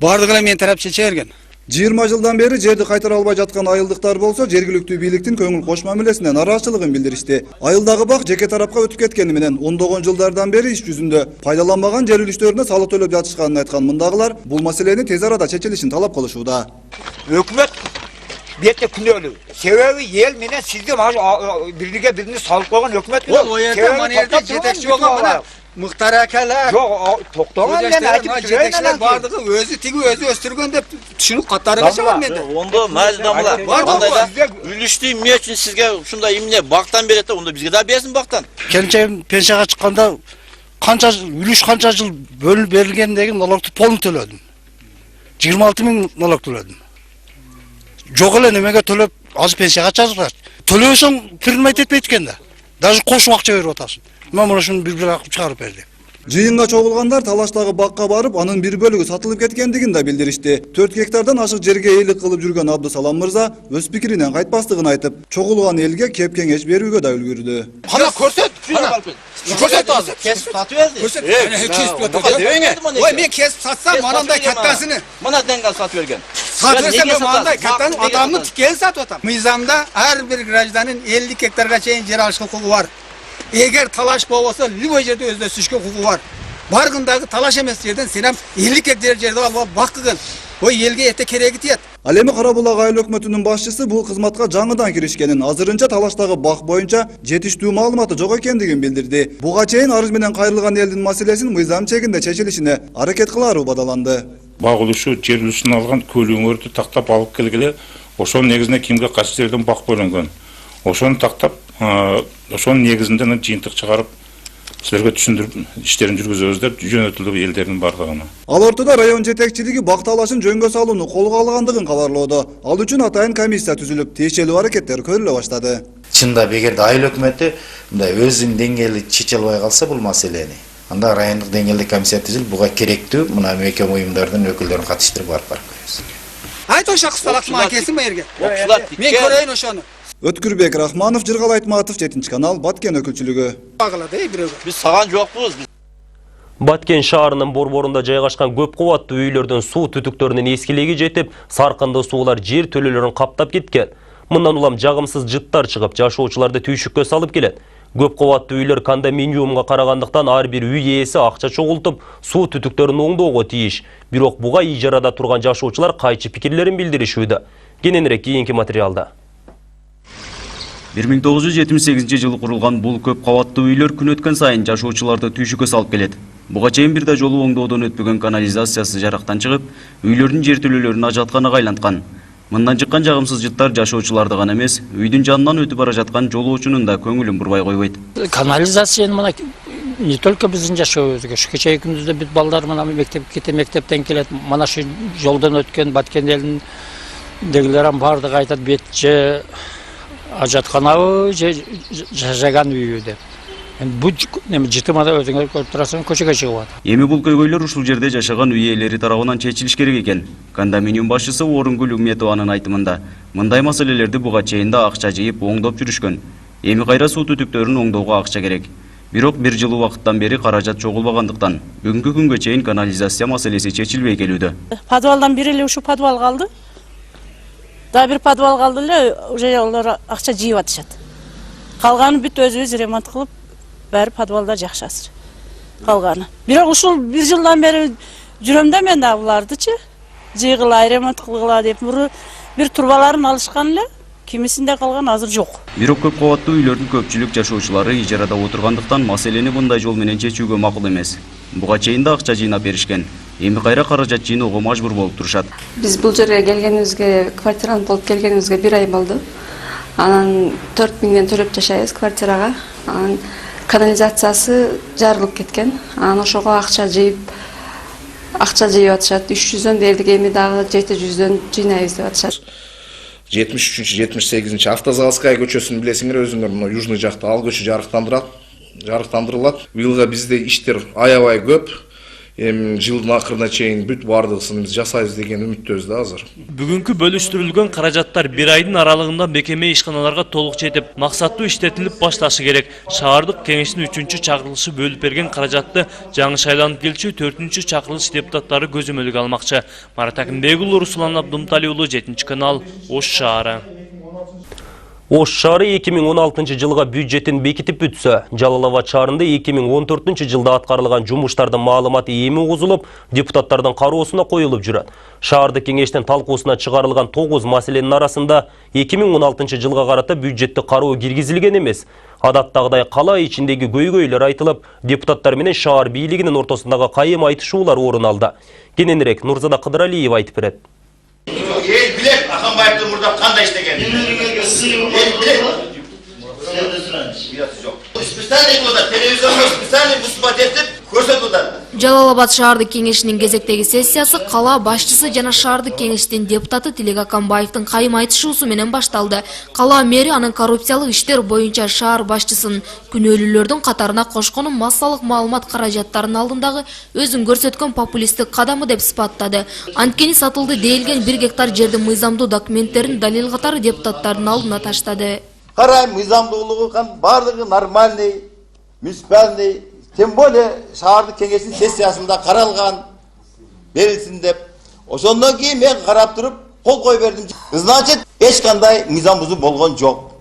бардыгы эле мен тарап чече берген. 20 жылдан бери жерди кайтара албай жаткан айылдыктар болсо жергиликтүү бийликтин көңүл кош мамилесине нараазычылыгын билдиришти. Айылдагы бак жеке тарапка өтүп кеткени менен ондогон жылдардан бери иш жүзүндө пайдаланбаган жер үлүштөрүнө салык төлөп жатышканын айткан мындагылар бул маселени тез арада чечилишин талап кылышууда. Өкмөт бетте күнөөлүү. Себеби эл менен сизди бирине салып койгон өкмөт. Ол оерде манерде жетекчи болгон мына Мыктар акалар. Жок, токтогон мен айтып жетекчилер бардыгы өзү тиги өзү өстүргөн деп түшүнүп каттарыга чыгам менде. Ондо маждамлар. Андайда үлүштү эмне үчүн сизге ушундай эмне бактан берет да, ондо бизге да берсин бактан. Келинчегим пенсияга чыкканда канча үлүш канча жыл бөлүп берилгендеги налогду полный төлөдүм. 26 миң налог төлөдүм. Жок эле немеге төлөп азыр пенсияга чыгат. Төлөбөсөң кирмейт этпейт экен да. Даже кошуп акча берип атасың. Мен ушуну бир акып чыгарып берди. Жыйынга чогулгандар талаштагы бакка барып, анын бир бөлүгү сатылып кеткендигин да билдиришти. 4 гектардан ашык жерге эйлик кылып жүргөн Абдусалам мырза өз пикиринен кайтпастыгын айтып, чогулган элге кеп кеңеш берүүгө да үлгүрдү. Кана көрсөт, көрсөт азыр. Кесип сатып берди. Көрсөт. Ой, мен кесип сатсам, манандай каттасыны. Мына деңгал сатып берген. Сатып берсем, мен мындай каттаны адамны тикеле сатып атам. Мыйзамда ар бир гражданин 50 гектарга чейин жер алыш укугу бар. Эгер талаш болбосо, любой жерде өзүнө сүзгө укугу бар. Баргындагы талаш эмес жерден сен 50 гектар жерди алып баккыгын. Ой, элге эте кереги тиет. Ал эми Кара Булак айыл өкмөтүнүн башчысы бул кызматка жаңыдан киришкенин, азырынча талаштагы бак боюнча жетиштүү маалыматы жок экендигин билдирди. Буга чейин арыз менен кайрылган элдин маселесин мыйзам чегинде чечилишине аракет кылары убадаланды. Бак улушу жер үлүшүн алган көлөңөрдү тактап алып келгеле, ошонун негизинде кимге кайсы жерден бак бөлүнгөн. Ошону тактап, ошонун негизинде жыйынтык чыгарып силерге түшүндүрүп иштерин жүргүзөбүздөр жөнөтүлдү элдердин бардыгына. Ал ортодо район жетекчилиги бак талашын жөнгө салууну колго алгандыгын кабарлоодо. Ал үчүн атайын комиссия түзүлүп, тиешелүү аракеттер көрүлө баштады. Чында эгерде айыл өкмөтү мындай өзүнүн деңгээли чече албай калса бул маселени, анда райондук деңгээлде комиссия түзүлүп, буга керектүү мына мекеме уюмдардын өкүлдөрүн катыштырып барып коебуз. Айт ошо кысталакчы келсин берге. Мен көрөйүн ошону. Өткүрбек Рахманов, Жыргал Айтматов, 7 канал, Баткен өкүлчүлүгү. Биз саган жокпуз. Баткен шаарынын борборунда жайгашкан көп кубаттуу үйлөрдүн суу түтүктөрүнүн эскилиги жетип, саркынды суулар жер төлөлөрүн каптап кеткен. Мындан улам жагымсыз жыттар чыгып, жашоочуларды түйшүккө салып келет. Көп кубаттуу үйлөр кондоминиумга карагандыктан ар бир үй ээси акча чогултуп, суу түтүктөрүн оңдоого тийиш. Бирок буга ижарада турган жашоочулар кайчы пикирлерин билдиришүүдө. Кененирээк кийинки материалда. 1978 жылы курулган бул көп кабаттуу үйлөр күн өткөн сайын жашоочуларды түйшүккө салып келет. Буга чейин бир да жолу оңдоодон өтпөгөн канализациясы жарактан чыгып, үйлөрдүн жертөлөлөрүн ажатканага айланткан. Мындан чыккан жагымсыз жыттар жашоочуларды гана эмес, үйдүн жанынан өтүп бара жаткан жолоочунун да көңүлүн бурбай койбойт. Канализация мына не только биздин жашообузга, ушу кечээ күндүздө бүт балдар мына мектептен келет, мына шу жолдон өткөн баткен элдегилер бардыгы айтат бет же ажатканабы же жашаган үйү деп. Бу жытымада өзүңөр көрүп турасың, көчөгө чыгып атат. Эми бул көйгөйлөр ушул жерде жашаган үй ээлери тарабынан чечилиш керек экен. Кондоминиум башчысы Орынгүл Үмметованын айтымында, мындай маселелерди буга чейин да акча жыйып оңдоп жүрүшкөн. Эми кайра суу түтүктөрүн оңдоого акча керек. Бирок бир жыл убакыттан бери каражат чогулбагандыктан бүгүнкү күнгө чейин канализация маселеси чечилбей келүүдө. Подвалдан бир эле ушу подвал калды. Да бир подвал калды эле, уже алар акча жыйып атышат. Калганы бүт өзүбүз ремонт кылып, баары подвалда жакшасыр. Калганы. Бирок ушул бир жылдан бери жүрөм да мен да булардычы жыйгыла, ремонт кылгыла деп бир турбаларын алышкан эле. Кимисинде калган азыр жок. Бирок көп кабаттуу үйлөрдүн көпчүлүк жашоочулары ижарада отургандыктан маселени мындай жол менен чечүүгө макул эмес. Буга чейин да акча жыйнап беришкен. Эми кайра каражат жыйноого мажбур болуп турушат. Биз бул жерге келгенибизге, квартирант болуп келгенибизге 1 ай болду. Анан 4 миңден төлөп жашайбыз квартирага. Анан канализациясы жарылып кеткен. Анан ошого акча жыйып атышат. 300дөн бердик, эми дагы 700дөн жыйнайбыз деп атышат. 73-78 Автозаводская көчөсүн билесиңер өзүңөр, мына южный жакта ал көчө жарыктандырылат. Быйылга бизде иштер аябай көп. Эми жылдын акырына чейин бүт бардыгысын биз жасайбыз деген үмүттөбүз да азыр. Бүгүнкү бөлүштүрүлгөн каражаттар 1 айдын аралыгында мекеме ишканаларга толук жетип, максаттуу иштетилип башташы керек. Шаардык кеңештин 3-чакырылышы бөлүп берген каражатты жаңы шайланып келчү 4-чакырылыш депутаттары көзөмөлгө алмакчы. Марат Акимбек уулу, Руслан Абдумтали уулу, 7-канал, Ош шаары. Ош шаары 2016 жылга бюджетин бекитип бүтсө, Жалал Абад шаарында 2014 жылда аткарылган жумуштардын маалыматы эми угузулуп, депутаттардын кароосуна коюлуп жүрөт. Шаардык кеңештин талкуусуна чыгарылган 9 маселенин арасында 2016 жылга карата бюджетти кароо киргизилген эмес. Адаттагыдай кала ичиндеги көйгөйлөр айтылып, депутаттар менен шаар бийлигинин ортосундагы кайым айтышуулар орун алды. Кененирээк Нурзада Кыдыралиева айтып берет. Ел билет, Аканбаевдин мурда кандай иштегенин. Ел билет. Специальный кылды, телевизордо специальный выступать этип көрсөтүлдү. Жалал Абад шаардык кеңешинин кезектеги сессиясы кала башчысы жана шаардык кеңештин депутаты Тилек Аканбаевдин кайым айтышуусу менен башталды. Кала мэри анын коррупциялык иштер боюнча шаар башчысын күнөөлүүлөрдүн катарына кошконун массалык маалымат каражаттарынын алдындагы өзүн көрсөткөн популисттик кадамы деп сыпаттады. Анткени сатылды дейилген 1 гектар жердин мыйзамдуу документтерин далил катары депутаттардын алдына таштады. Карай мыйзамдуулугу бардыгы нормальный, муниципальный. Тем более шаардык кеңештин сессиясында каралган, берилсин деп. Ошондон кийин мен карап туруп кол кой бердим. Значит, эч кандай мыйзам бузуу болгон жок.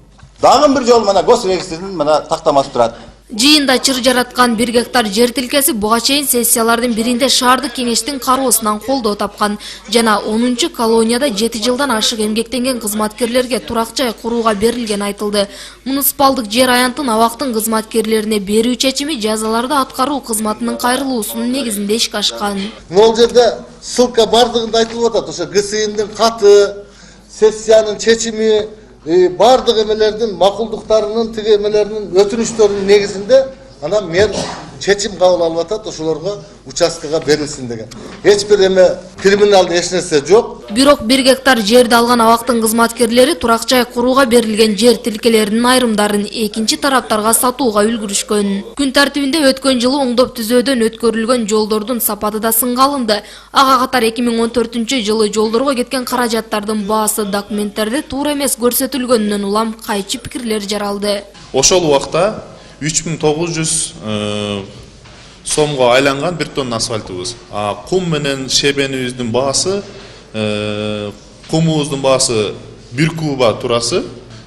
Дагы бир жол мына госрегистрдин мына тактамасы турат. Жыйында чыр жараткан 1 гектар жер тилкеси буга чейин сессиялардын биринде шаардык кеңештин кароосунан колдоо тапкан жана 10-чу колонияда 7 жылдан ашык эмгектенген кызматкерлерге турак жай курууга берилген айтылды. Муниципалдык жер аянтын абактын кызматкерлерине берүү чечими жазаларды аткаруу кызматынын кайрылуусунун негизинде ишке ашкан. Бул жерде ссылка бардыгында айтылып атат. Ошо ГСИНдин каты, сессиянын чечими, бардык эмелердин макулдуктарынын тиги эмелеринин өтүнүчтөрүнүн негизинде анан мен чечим кабыл алып атат, ошолорго участкага берилсин деген. Эч бир эме криминалдык эч нерсе жок. Бирок 1 гектар жерди алган абактын кызматкерлери турак жай курууга берилген жер тилкелеринин айрымдарын экинчи тараптарга сатууга үлгүрүшкөн. Күн тартибинде өткөн жылы оңдоп түзөөдөн өткөрүлгөн жолдордун сапаты да сынга алынды. Ага катар 2014-жылы жолдорго кеткен каражаттардын баасы документтерде туура эмес көрсөтүлгөнүнөн улам кайчы пикирлер жаралды. Ошол убакта 3900 сомго айланган 1 тонна асфальтыбыз. Кум менен шебенибиздин баасы, кумубуздун баасы 1 куба турасы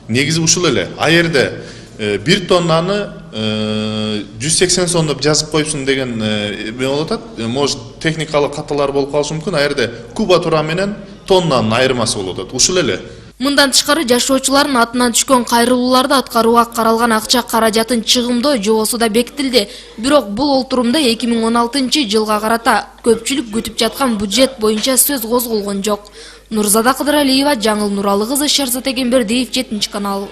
негизи ушул эле. А жерде 1 тоннаны 180 сом деп жазып коюпсуң деген болуп атат. Может техникалык каталар болуп калышы мүмкүн. А жерде куба тура менен тоннанын айырмасы болуп атат. Ушул эле. Мындан тышкары жашоочулардын атынан түшкөн кайрылууларды аткарууга каралган акча каражатын чыгымдоо жобосу да бекитилди. Бирок бул олтурумда 2016-жылга карата көпчүлүк күтүп жаткан бюджет боюнча сөз козголгон жок. Нурзада Кыдыралиева, Жаңыл Нуралы кызы, Шерзат Эгембердиев, 7-канал.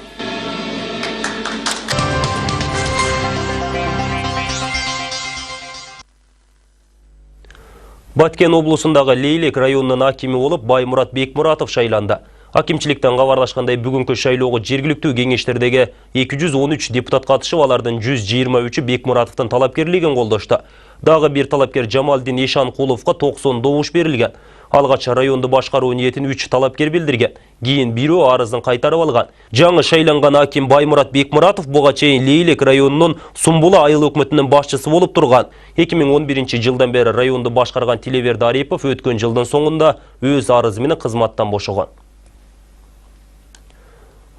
Баткен облусындагы Лейлек районунун акими болуп Баймурат Бекмуратов шайланды. Акимчиликтен кабарлашкандай бүгүнкү шайлоого жергиликтүү кеңештердеги 213 депутат катышып, алардын 123-ü Бекмуратовдун талапкерлигин колдошту. Дагы бир талапкер Жамалдин Ешанкуловго 90 добуш берилген. Алгач районду башкаруу ниетин 3 талапкер билдирген. Кийин бирөө арызын кайтарып алган. Жаңы шайланган аким Баймурат Бекмуратов буга чейин Лейлек районунун Сумбула айыл өкмөтүнүн башчысы болуп турган. 2011-жылдан бери районду башкарган Тилеберди Арипов өткөн жылдын соңунда өз арызы менен кызматтан бошогон.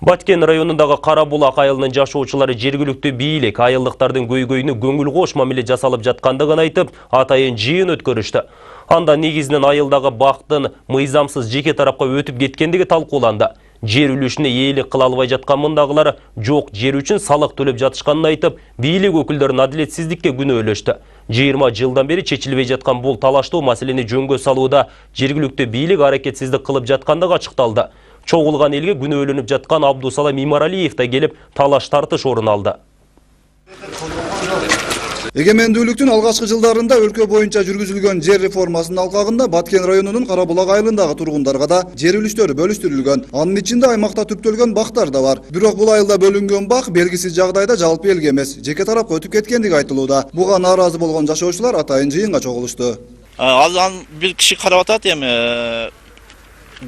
Баткен районундагы Карабулак айылынын жашоочулары жергиликтүү бийлик айылдыктардын көйгөйүнө көңүл кош мамиле жасалып жаткандыгын айтып, атайын жыйын өткөрүштү. Анда негизинен айылдагы бактын мыйзамсыз жеке тарапка өтүп кеткендиги талкууланды. Жер үлүшүнө ээлик кыла албай жаткан мындагылар жок жер үчүн салык төлөп жатышканын айтып, бийлик өкүлдөрүн адилетсиздикке күнөөлөштү. 20 жылдан бери чечилбей жаткан бул талаштуу маселени жөнгө салууда жергиликтүү бийлик аракетсиздик кылып жаткандыгы ачыкталды. Чогулган элге күнөөлөнүп жаткан Абдусалам Имаралиев да келип талаш тартыш орун алды. Эгемендүүлүктүн алгачкы жылдарында өлкө боюнча жүргүзүлгөн жер реформасынын алкагында Баткен районунун Карабулак айылындагы тургундарга да жер үлүштөрү бөлүштүрүлгөн. Анын ичинде аймакта түптөлгөн бактар да бар. Бирок бул айылда бөлүнгөн бак белгисиз жагдайда жалпы элге эмес, жеке тарапка өтүп кеткендиги айтылууда. Буга нааразы болгон жашоочулар атайын жыйынга чогулушту. Азан бир киши карап атат эми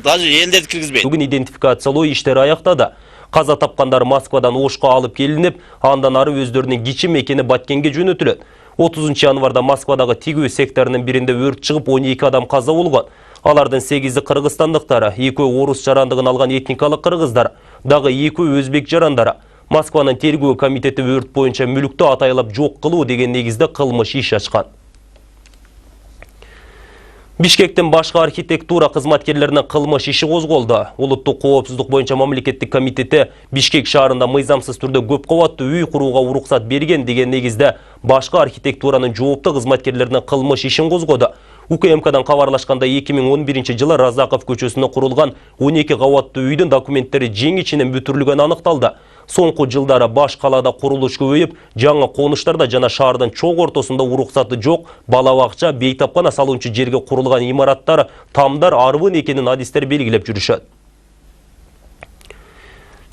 даже элдерди киргизбейт. Бүгүн идентификациялоо иштери аяктады. Каза тапкандар Москвадан Ошко алып келинип, андан ары өздөрүнүн кичи мекени Баткенге жөнөтүлөт. 30 январда Москвадагы тигүү секторунун биринде өрт чыгып 12 адам каза болгон. Алардын 8-и кыргызстандыктар, 2-өө орус жарандыгын алган этникалык кыргыздар, дагы 2-өө өзбек жарандары. Москванын тергөө комитети өрт боюнча мүлүктү атайлап жок кылуу деген негизде кылмыш иш ачкан. Бишкектин башкы архитектура кызматкерлеринин кылмыш иши козголду. Улуттук коопсуздук боюнча мамлекеттик комитети Бишкек шаарында мыйзамсыз түрдө көп кабаттуу үй курууга уруксат берген деген негизде башкы архитектуранын жооптуу кызматкерлеринин кылмыш ишин козгоду. УКМКдан кабарлашканда 2011-жылы Разаков көчөсүндө курулган 12 кабаттуу үйдүн документтери жең ичинен бүтүрүлгөнү аныкталды. Соңку жылдары баш калаада курулуш көбөйүп, жаңы конуштарда жана шаардын чоң ортосунда уруксаты жок бала бакча, бейтапкана салуунчу жерге курулган имараттар, тамдар арбын экенин адистер белгилеп жүрүшөт.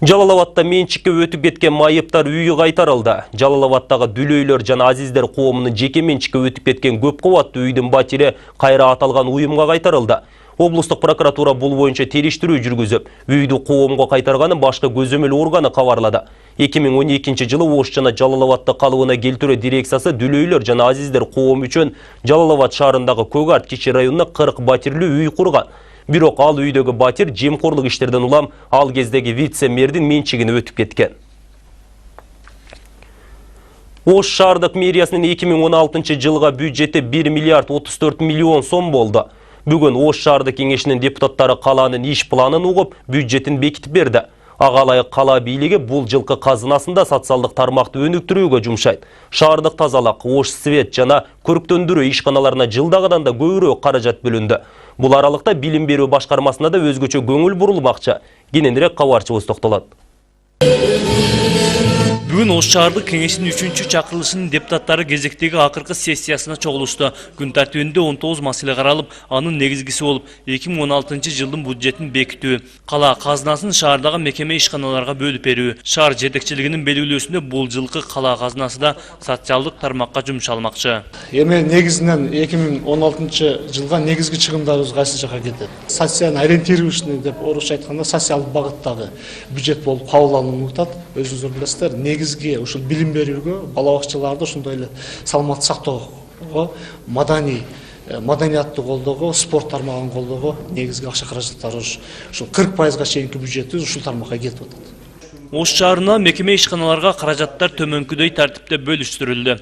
Жалалабадта менчикке өтүп кеткен майыптар үйү кайтарылды. Жалалабадтагы Дүлөйлөр жана Азиздер коомунун жеке менчикке өтүп кеткен көп кабаттуу үйдүн батири кайра аталган уюмга кайтарылды. Облустук прокуратура бул боюнча териштирүү жүргүзүп, үйдү коомго кайтарганын башкы көзөмөл органы кабарлады. 2012-жылы Ош жана Жалалабадты калыбына келтирүү дирекциясы Дүлөйлөр жана Азиздер коом үчүн Жалалабад шаарындагы Көк Арт кичи районуна 40 батирлүү үй курган. Бирок ал үйдөгү батир жемкорлук иштерден улам ал кездеги вице-мэрдин менчигине өтүп кеткен. Ош шаардык мэриясынын 2016-жылга бюджети 1 миллиард 34 миллион сом болду. Бүгүн Ош шаардык кеңешинин депутаттары калаанын иш планын угуп, бюджетин бекитип берди. Агалайык кала бийлиги бул жылкы казынасында социалдык тармакты өнүктүрүүгө жумшайт. Шаардык тазалык, Ош свет жана көрктөндүрүү ишканаларына жылдагыдан да көбүрөөк каражат бөлүндү. Бул аралыкта билим берүү башкармасына да өзгөчө көңүл бурулмакчы. Кененирээк кабарчыбыз токтолот. Бүгүн Ош шаардык кеңешинин 3-чакырылышынын депутаттары кезектеги акыркы сессиясына чогулушту. Күн тартибинде 19 маселе каралып, анын негизгиси болуп 2016-жылдын бюджетин бекитүү, кала казынасын шаардагы мекеме ишканаларга бөлүп берүү. Шаар жетекчилигинин белгилөөсүндө бул жылкы кала казынасы да социалдык тармакка жумшалмакчы. Эми негизинен 2016-жылга негизги чыгымдарыбыз кайсы жака кетет? Социально ориентировочный деп орусча айтканда социалдык багыттагы бюджет болуп кабыл алынып атат. Өзүңүздөр билесиздер, негизги ушул билим берүүгө, бала бакчаларды ошондой эле саламаттык сактоого, маданиятты колдоого, спорт тармагын колдоого негизги акча каражаттары ушул 40%га чейинки бюджетибиз ушул тармакка кетип атат. Ош шаарына мекеме ишканаларга каражаттар төмөнкүдөй тартипте бөлүштүрүлдү.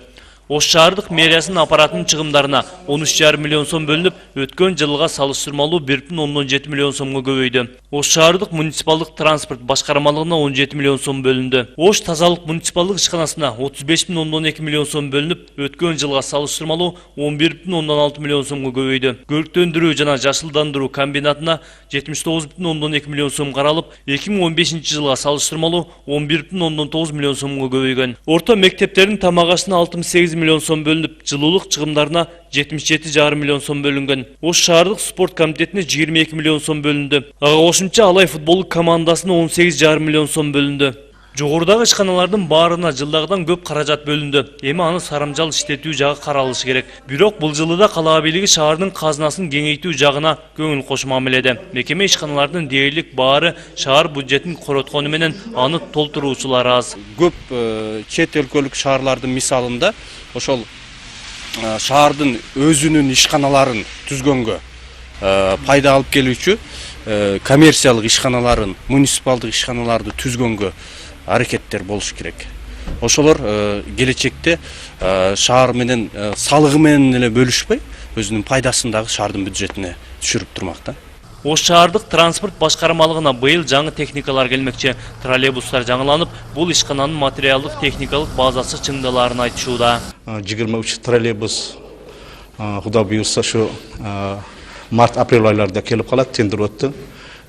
Ош шаардык мэриясынын аппаратынын чыгымдарына 13,5 миллион сом бөлүнүп, өткөн жылга салыштырмалуу 1,17 миллион сомго көбөйдү. Ош шаардык муниципалдык транспорт башкармалыгына 17 миллион сом бөлүндү. Ош тазалык муниципалдык ишканасына 35,12 миллион сом бөлүнүп, өткөн жылга салыштырмалуу 11,16 миллион сомго көбөйдү. Көрктөндүрүү жана жашылдандыруу комбинатына 79,12 миллион сом каралып, 2015 жылга салыштырмалуу 11,9 миллион сомго көбөйгөн. Орто мектептердин тамак ашына 68 миллион сом бөлүнүп, жылуулук чыгымдарына 77,5 миллион сом бөлүнгөн. Ош шаардык спорт комитетине 22 миллион сом бөлүндү. Ага кошумча Алай футболдук командасына 18,5 миллион сом бөлүндү. Жогорудагы ишканалардын баарына жылдагыдан көп каражат бөлүндү. Эми аны сарамжал иштетүү жагы каралышы керек. Бирок бул жылы да кала бийлиги шаардын казынасын кеңейтүү жагына көңүл кошмо мамиледе. Мекеме ишканалардын дээрлик баары шаар бюджетин короткону менен аны толтуруучулар аз. Көп чет өлкөлүк шаарлардын мисалында ошол шаардын өзүнүн ишканаларын түзгөнгө пайда алып келүүчү коммерциялык ишканаларын, муниципалдык ишканаларды түзгөнгө аракеттер болуш керек. Ошолор келечекте шаар менен салыгы менен эле бөлүшпөй, өзүнүн пайдасын дагы шаардын бюджетине түшүрүп турмакта. Ош шаардык транспорт башкармалыгына быйыл жаңы техникалар келмекчи. Троллейбустар жаңыланып, бул ишкананын материалдык техникалык базасы чыңдаларын айтышууда. 23 троллейбус Кудай буйрса шу март-апрель айларында келип калат, тендер өттү.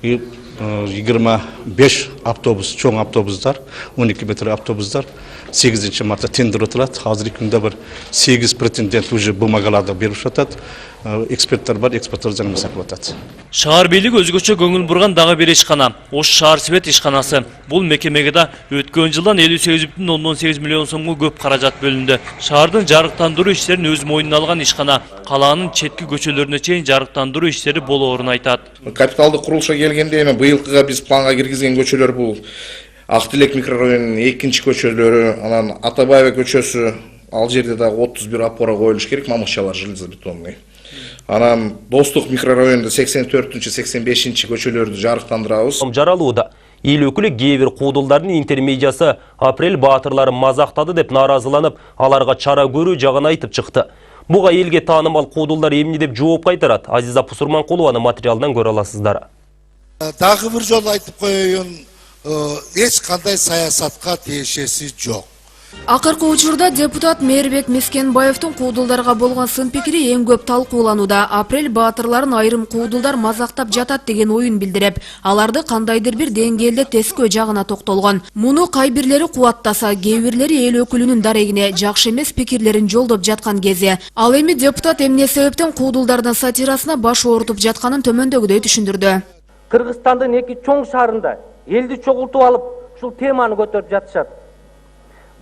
25 автобус, чоң автобустар, 12 метр автобустар 8 мартта тендер өтүлат. Азыркы күндө бир 8 претендент уже бумагаларды берип жатат. Эксперттер бар, эксперттер жаңы сакып атат. Шаар бийлиги өзгөчө көңүл бурган дагы бир ишкана, Ош шаар свет ишканасы. Бул мекемеге да өткөн жылдан 58,18 миллион сомго көп каражат бөлүндү. Шаардын жарыктандыруу иштерин өз мойнуна алган ишкана калаанын четки көчөлөрүнө чейин жарыктандыруу иштери болоорун айтат. Капиталдык курулушка келгенде эми быйылкыга биз планга киргизген көчөлөр бул Актилек микрорайонунун 2-көчөлөрү, анан Атабаева көчөсү, ал жерде дагы 31 опора коюлуш керек, мамыкчалар железобетонный. Анан Достук микрорайонунда 84-85 көчөлөрдү жарыктандырабыз. Жаралууда. Эл өкүлү кээ бир куудулдардын интермедиясы апрель баатырлары мазактады деп наразыланып, аларга чара көрүү жагын айтып чыкты. Буга элге таанымал куудулдар эмне деп жооп кайтарат? Азиза Пусурманкулованын материалынан көрө аласыздар. Дагы бир жолу айтып коеюн, эч кандай саясатка тиешеси жок. Акыркы учурда депутат Мээрбек Мескенбаевдин куудулдарга болгон сын пикири эң көп талкууланууда. Апрель баатырларын айрым куудулдар мазактап жатат деген оюн билдирип, аларды кандайдыр бир деңгээлде тескөө жагына токтолгон. Муну кай бирлери кубаттаса, кээ бирлери эл өкүлүнүн дарегине жакшы эмес пикирлерин жолдоп жаткан кези. Ал эми депутат эмне себептен куудулдардын сатирасына баш оорутуп жатканын төмөндөгүдөй түшүндүрдү. Кыргызстандын эки чоң шаарында элди чогултуп алып, ушул теманы көтөрүп жатышат.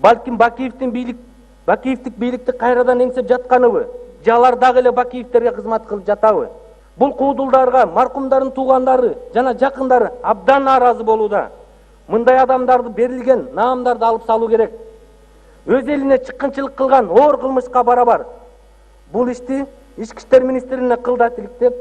Балким Бакиевдик бийликти кайрадан эңсеп жатканыбы, же алар дагы эле Бакиевтерге кызмат кылып жатабы? Бул куудулдарга маркумдардын туугандары жана жакындары абдан нааразы болууда. Мындай адамдарды берилген наамдарды алып салуу керек. Өз элине чыккынчылык кылган оор кылмышка барабар. Бул ишти Ички иштер министрине кылдат иликтеп,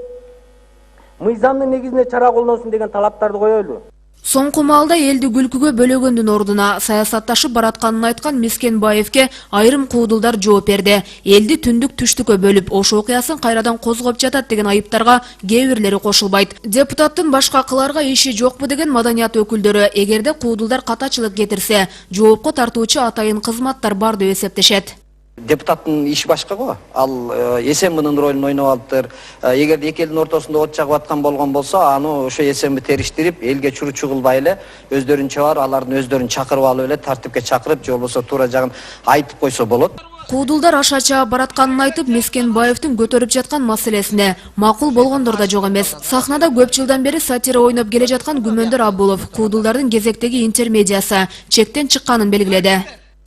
мыйзамдын негизинде чара колдонсун деген талаптарды коелу. Соңку маалда элди күлкүгө бөлөгөндүн ордуна саясатташып баратканын айткан Мескенбаевке айрым куудулдар жооп берди. Элди түндүк түштүккө бөлүп, Ош окуясын кайрадан козгоп жатат деген айыптарга кээ бирлери кошулбайт. Депутаттын башка кыларга иши жокпу деген маданият өкүлдөрү эгерде куудулдар катачылык кетирсе, жоопко тартуучу атайын кызматтар бар деп эсептешет. Депутаттын иши башка го. Ал СМБнын ролун ойноп алыптыр. Эгерде эки элдин ортосунда от жагып аткан болгон болсо, аны ошо СМБ териштирип, элге чуручу кылбай эле өздөрүн чыгарып, алардын өздөрүн чакырып алып эле тартипке чакырып, же болбосо туура жагын айтып койсо болот. Куудулдар аша чаап баратканын айтып, Мескенбаевдин көтөрүп жаткан маселесине макул болгондор да жок эмес. Сахнада көп жылдан бери сатира ойноп келе жаткан Күмөндөр Абулов куудулдардын кезектеги интермедиясы чектен чыкканын белгиледи.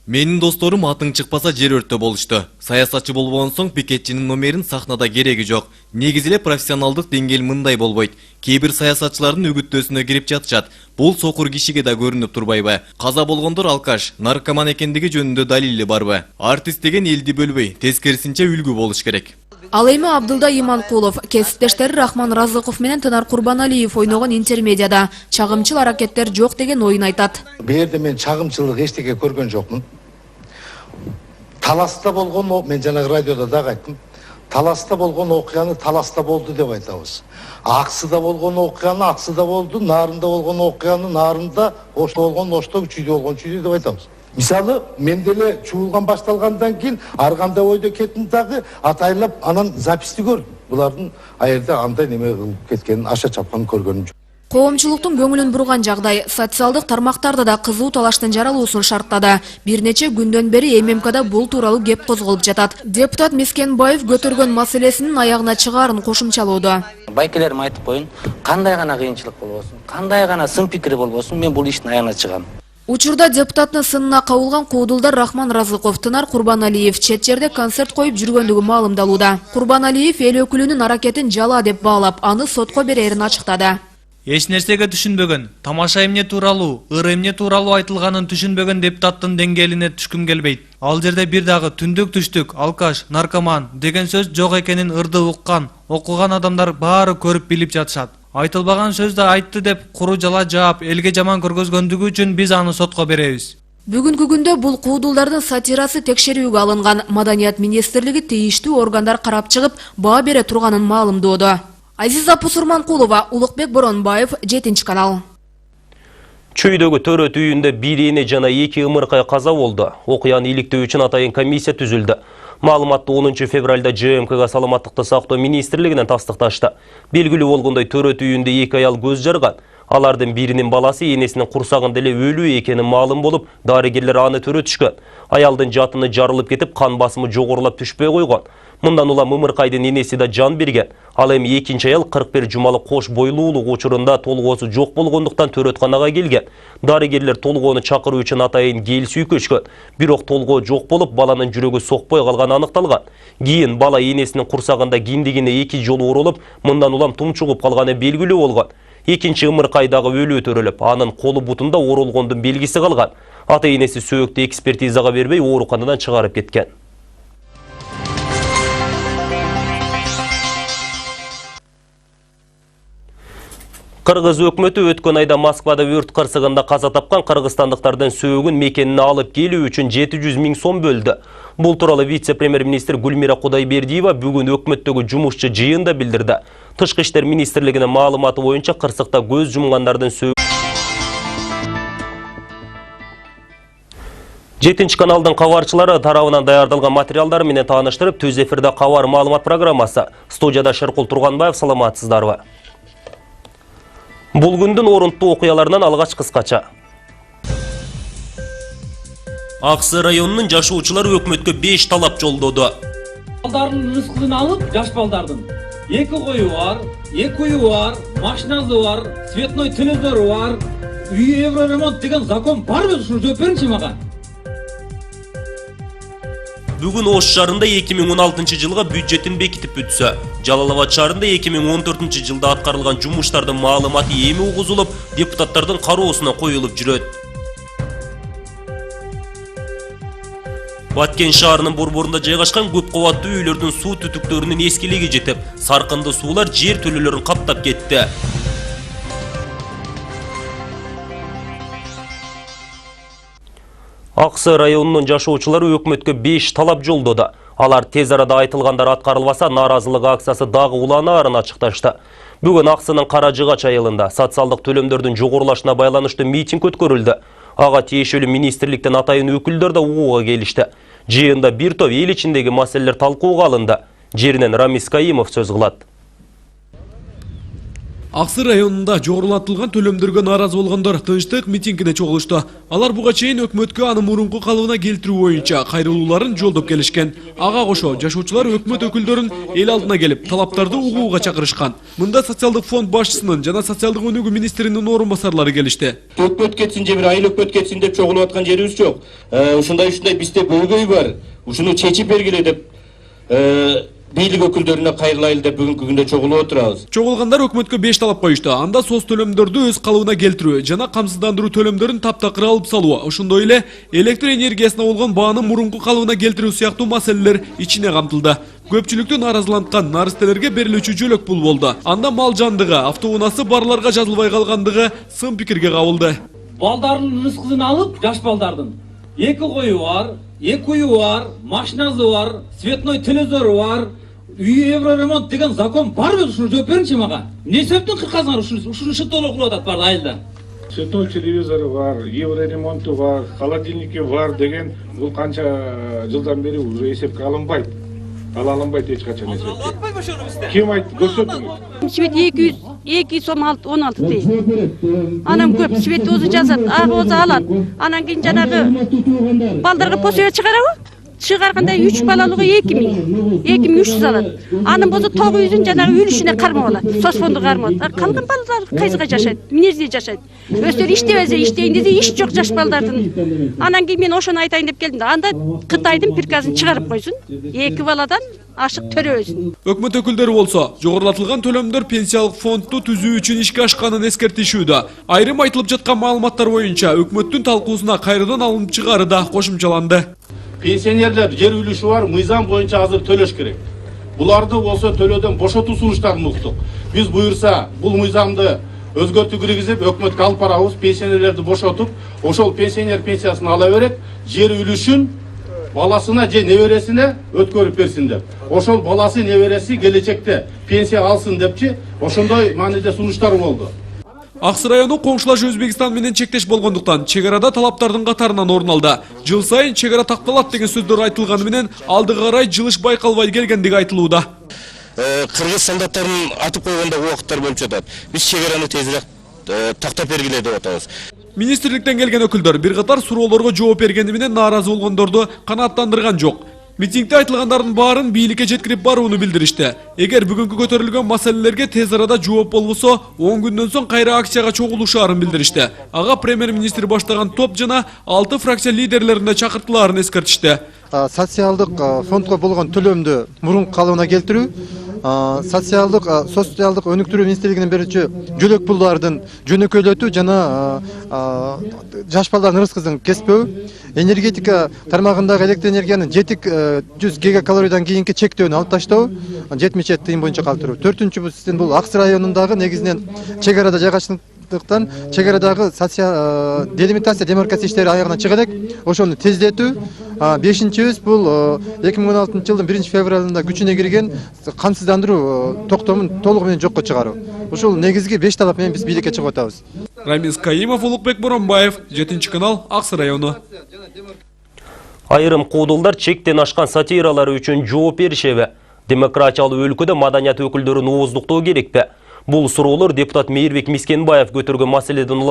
Менин досторум атың чыкпаса жер өрттө болушту. Саясатчы болгон соң пикетчинин номерин сахнада кереги жок. Негизи эле профессионалдык деңгээл мындай болбойт. Кээ бир саясатчылардын үгүттөөсүнө кирип жатышат. Бул сокур кишиге да көрүнүп турбайбы? Каза болгондор алкаш, наркоман экендиги жөнүндө далили барбы? Артист деген элди бөлбөй, тескерисинче үлгү болуш керек. Ал эми Абдулда Иманкулов, кесиптештери Рахман Разыков менен Тынар Курбаналиев ойногон интермедияда чагымчыл аракеттер жок деген оюн айтат. Бу жерде мен чагымчылык эчтеке көргөн жокмун. таласта болгон, мен жанагы радиода дагы айттым, таласта болгон окуяны таласта болду деп айтабыз. Аксыда болгон окуяны аксыда болду, нарында болгон окуяны нарында, ошто болгон ошто, чүйдө болгон чүйдө деп айтабыз. Мисалы, мен деле чуулган башталгандан кийин ар кандай ойдо кеттим дагы атайлап анан записти көрдүм. Булардын аерде андай неме кылып кеткенин, аша чапканын көргөнүм жок. Коомчулуктун көңүлүн бурган жагдай социалдык тармактарда да кызуу талаштын жаралуусун шарттады. Бир нече күндөн бери ММКда бул тууралуу кеп козголуп жатат. Депутат Мескенбаев көтөргөн маселесинин аягына чыгаарын кошумчалоодо. Байкелерим айтып коюн, кандай гана кыйынчылык болбосун, кандай гана сын пикири болбосун, мен бул иштин аягына чыгам. Учурда депутаттын сынына кабылган Куудулдар Рахман Разыков, Тынар Курбаналиев чет жерде концерт коюп жүргөндүгү маалымдалууда. Курбаналиев эл өкүлүнүн аракетин жала деп баалап, аны сотко берерин ачыктады. Эч нерсеге түшүнбөгөн, тамаша эмне тууралуу, эмне тууралуу айтылганын түшүнбөгөн депутаттын деңгээлине түшкүм келбейт. Ал жерде бир дагы түндүк, алкаш, наркоман деген сөз жок экенин ырды уккан, окуган адамдар баары көрүп билип жатышат. Айтылбаган сөздү айтты деп куру жала жаап, элге жаман көргөзгөндүгү үчүн биз аны сотко беребиз. Бүгүнкү күндө бул куудулдардын сатирасы текшерүүгө алынган. Маданият министрлиги тийиштүү органдар карап чыгып, баа бере турганын маалымдоодо. Азиза Пусурманкулова, Улукбек Боронбаев, 7-канал. Чүйдөгү төрөт үйүндө бир эне жана 2 ымыркай каза болду. Окуяны иликтөө үчүн атайын комиссия түзүлдү. Маалыматты 10 февралда ЖМКга саламаттыкты сактоо министрлигинен тастыкташты. Белгилүү болгондой төрөт үйүндө 2 аял көз жарган. Алардын биринин баласы энесинин курсагында эле өлүү экени маалым болуп, дарыгерлер аны төрөтүшкөн. Аялдын жатыны жарылып кетип, кан басымы жогорулап түшпөй койгон. Мындан улам ымыркайдын энеси да жан берген. Ал эми экинчи аял 41 жумалы кош бойлуулук учурунда толгоосу жок болгондуктан төрөтканага келген. Дарыгерлер толгоону чакыруу үчүн атайын кел сүйкөшкөн. Бирок толгоо жок болуп, баланын жүрөгү сокпой калганы аныкталган. Кийин бала энесинин курсагында киндигине 2 жолу урулуп, мындан улам тумчугуп калганы белгилүү болгон. Экинчи ымыркайдагы өлүү төрөлүп, анын колу бутунда орулгондун белгиси калган. Ата энеси сөөктү экспертизага бербей, ооруканадан чыгарып кеткен. Кыргыз өкмөтү өткөн айда Москвада өрт кырсыгында каза тапкан кыргызстандыктардын сөөгүн мекенине алып келүү үчүн 700 000 сом бөлдү. Бул тууралуу вице-премьер-министр Гүлмира Кудайбердиева бүгүн өкмөттөгү жумушчу жыйында билдирди. Тышкы иштер министрлигинин маалыматы боюнча кырсыкта көз жумгандардын сөөгү 7-каналдын кабарчылары тарабынан даярдалган материалдар менен тааныштырып, Түз эфирде кабар маалымат программасы. Студияда Шеркул Турганбаев, саламатсыздарбы? Бул күндүн орунттуу окуяларынан алгач кыскача. Аксы районунун жашоочулары өкмөткө 5 талап жолдоду. Балдардын рызкын алып, жаш балдардын 2 кою бар, 2 үйү бар, машинасы бар, цветной телевизору бар, үй евроремонт деген закон барбы? Ушуну жооп бериңчи мага. Бүгүн Ош шаарында 2016 жылга бюджетин бекитип бүтсө, Жалал-Абад шаарында 2014 жылда аткарылган жумуштардын маалыматы эми угузулуп, депутаттардын кароосуна коюлуп жүрөт. Баткен шаарынын борборунда жайгашкан көп кабаттуу үйлөрдүн суу түтүктөрүнүн эскилиги жетип, саркынды суулар жер төлөлөрүн каптап кетти. Аксы районунун жашоочулары өкмөткө 5 талап жолдоду. Алар тез арада айтылгандар аткарылбаса, нааразылык акциясы дагы уланаарын ачыкташты. Бүгүн Аксынын Каражыгач айылында социалдык төлөмдөрдүн жогорулашына байланыштуу митинг өткөрүлдү. Ага тиешелүү министрликтен атайын өкүлдөр да угууга келишти. Жыйында бир топ эл ичиндеги маселелер талкууга алынды. Жеринен Рамис Каимов сөз кылат. Аксы районунда жогорулатылган төлөмдөргө нааразы болгондор тынчтык митингине чогулушту. Алар буга чейин өкмөткө аны мурунку калыбына келтирүү боюнча кайрылууларын жолдоп келишкен. Ага кошо жашоочулар өкмөт өкүлдөрүн эл алдына келип, талаптарды угууга чакырышкан. Мында социалдык фонд башчысынын жана социалдык өнүгүү министринин орун басарлары келишти. Өкмөт кетсин же бир айыл өкмөт кетсин деп чогулуп аткан жерибиз жок. Ушундай бизде көйгөй бар. Ушуну чечип бергиле деп бийлик өкүлдөрүнө кайрылайлы деп бүгүнкү күндө чогулуп отурабыз. Чогулгандар өкмөткө 5 талап коюшту. Анда соц төлөмдөрдү өз калыбына келтирүү жана камсыздандыруу төлөмдөрүн таптакыр алып салуу, ошондой эле электр энергиясына болгон баанын мурунку калыбына келтирүү сыяктуу маселелер ичине камтылды. Көпчүлүктү нааразыланткан наристелерге берилүүчү жөлөк пул болду. Анда мал жандыгы, автоунаасы барларга жазылбай калгандыгы сын пикирге кабылды. Балдардын рызкын алып, жаш балдардын 2 кою бар, эки үйү бар, машинасы бар, цветной телевизору бар, үй евроремонт деген закон барбы? Ушуну жооп бериңчи мага. Эмне себептен кыркасыңар ушуну шыттоолоо кылып атат баары айылда? Цветной телевизору бар, евроремонту бар, холодильники бар деген бул канча жылдан бери уже эсепке алынбайт. Ала алынбайт эч качан эсепке. Ким айтты? Көрсөтүңүз. Свет 200 сом 16 тей. Анан көп свет өзү жазат, ак өзү алат. Анан кийин жанагы балдарга пособие чыгарабы? Чыгарганда 3 балалыгы 2300 алат. Анын болсо тогу үйдүн жанагы үлүшүнө кармап алат. Сосфонду кармап алат. Калган балдар кайсыга жашайт? Минерде жашайт. Өздөрү иштебесе иштейин десе иш жок жаш балдардын. Анан кийин мен ошону айтайын деп келдим да. Анда Кытайдын приказын чыгарып койсун. 2 баладан ашык төрөбөсүн. Өкмөт өкүлдөрү болсо жогорулатылган төлөмдөр пенсиялык фондду түзүү үчүн ишке ашканын эскертишүүдө. Айрым айтылып жаткан маалыматтар боюнча өкмөттүн талкуусуна кайрадан алынып чыгары да кошумчаланды. Пенсионерлер жер үлүшү бар, мыйзам боюнча азыр төлөш керек. Буларды болсо төлөөдөн бошотуу сунуштарын уктук. Биз буюрса бул мыйзамды өзгөртүү киргизип, өкмөткө алып барабыз, пенсионерлерди бошотуп, ошол пенсионер пенсиясын ала берет, жер үлүшүн баласына же небересине өткөрүп берсин деп. Ошол баласы небереси келечекте пенсия алсын депчи, ошондой мааниде сунуштар болду. Аксы району коңшулаш Өзбекстан менен чектеш болгондуктан чек арада талаптардын катарынан орун алды. Жыл сайын чек ара такталат деген сөздөр айтылганы менен алдыга карай жылыш байкалбай келгендиги айтылууда. Кыргыз солдаттарын атып койгондо убакыттар болуп жатат. Биз чек араны тезирээк тактап бергиле деп атабыз. Министрликтен келген өкүлдөр бир катар суроолорго жооп бергени менен нааразы болгондорду канааттандырган жок. Митингде айтылгандардын баарын бийликке жеткирип барууну билдиришти. Эгер бүгүнкү көтөрүлгөн маселелерге тез арада жооп болбосо, 10 күндөн соң кайра акцияга чогулушаарын билдиришти. Ага премьер-министр баштаган топ жана 6 фракция лидерлерине чакыртылаарын эскертишти. Социалдык фондго болгон төлөмдү мурун калыбына келтирүү, социалдык өнүктүрүү министрлигинин берүүчү жөлөк пулдардын жөнөкөйлөтүү жана жаш балдардын ырыскызын кеспөө, энергетика тармагындагы электр энергиянын 700 гигакалориядан кийинки чектөөнү алып таштоо, 70 тыйын боюнча калтыруу. 4-чү бул Аксы районундагы негизинен чек арада жайгашкандыктан чек арадагы делимитация демаркация иштери аягына чыга элек, ошону тездетүү. 5-чүбүз бул 2016 жылдын 1-февралында күчүнө кирген камсыздандыруу токтомун толугу менен жокко чыгаруу. Ушул негизги 5 талап менен биз бийликке чыгып атабыз. Рамиз Каимов, Улукбек Боронбаев, 7-канал, Аксы району. Айрым куудулдар чектен ашкан сатиралары үчүн жооп беришеби? Демократиялуу өлкөдө маданият өкүлдөрүн ооздуктоо керекпи? Бул суроолор депутат Мейирбек Мискенбаев көтөргөн маселеден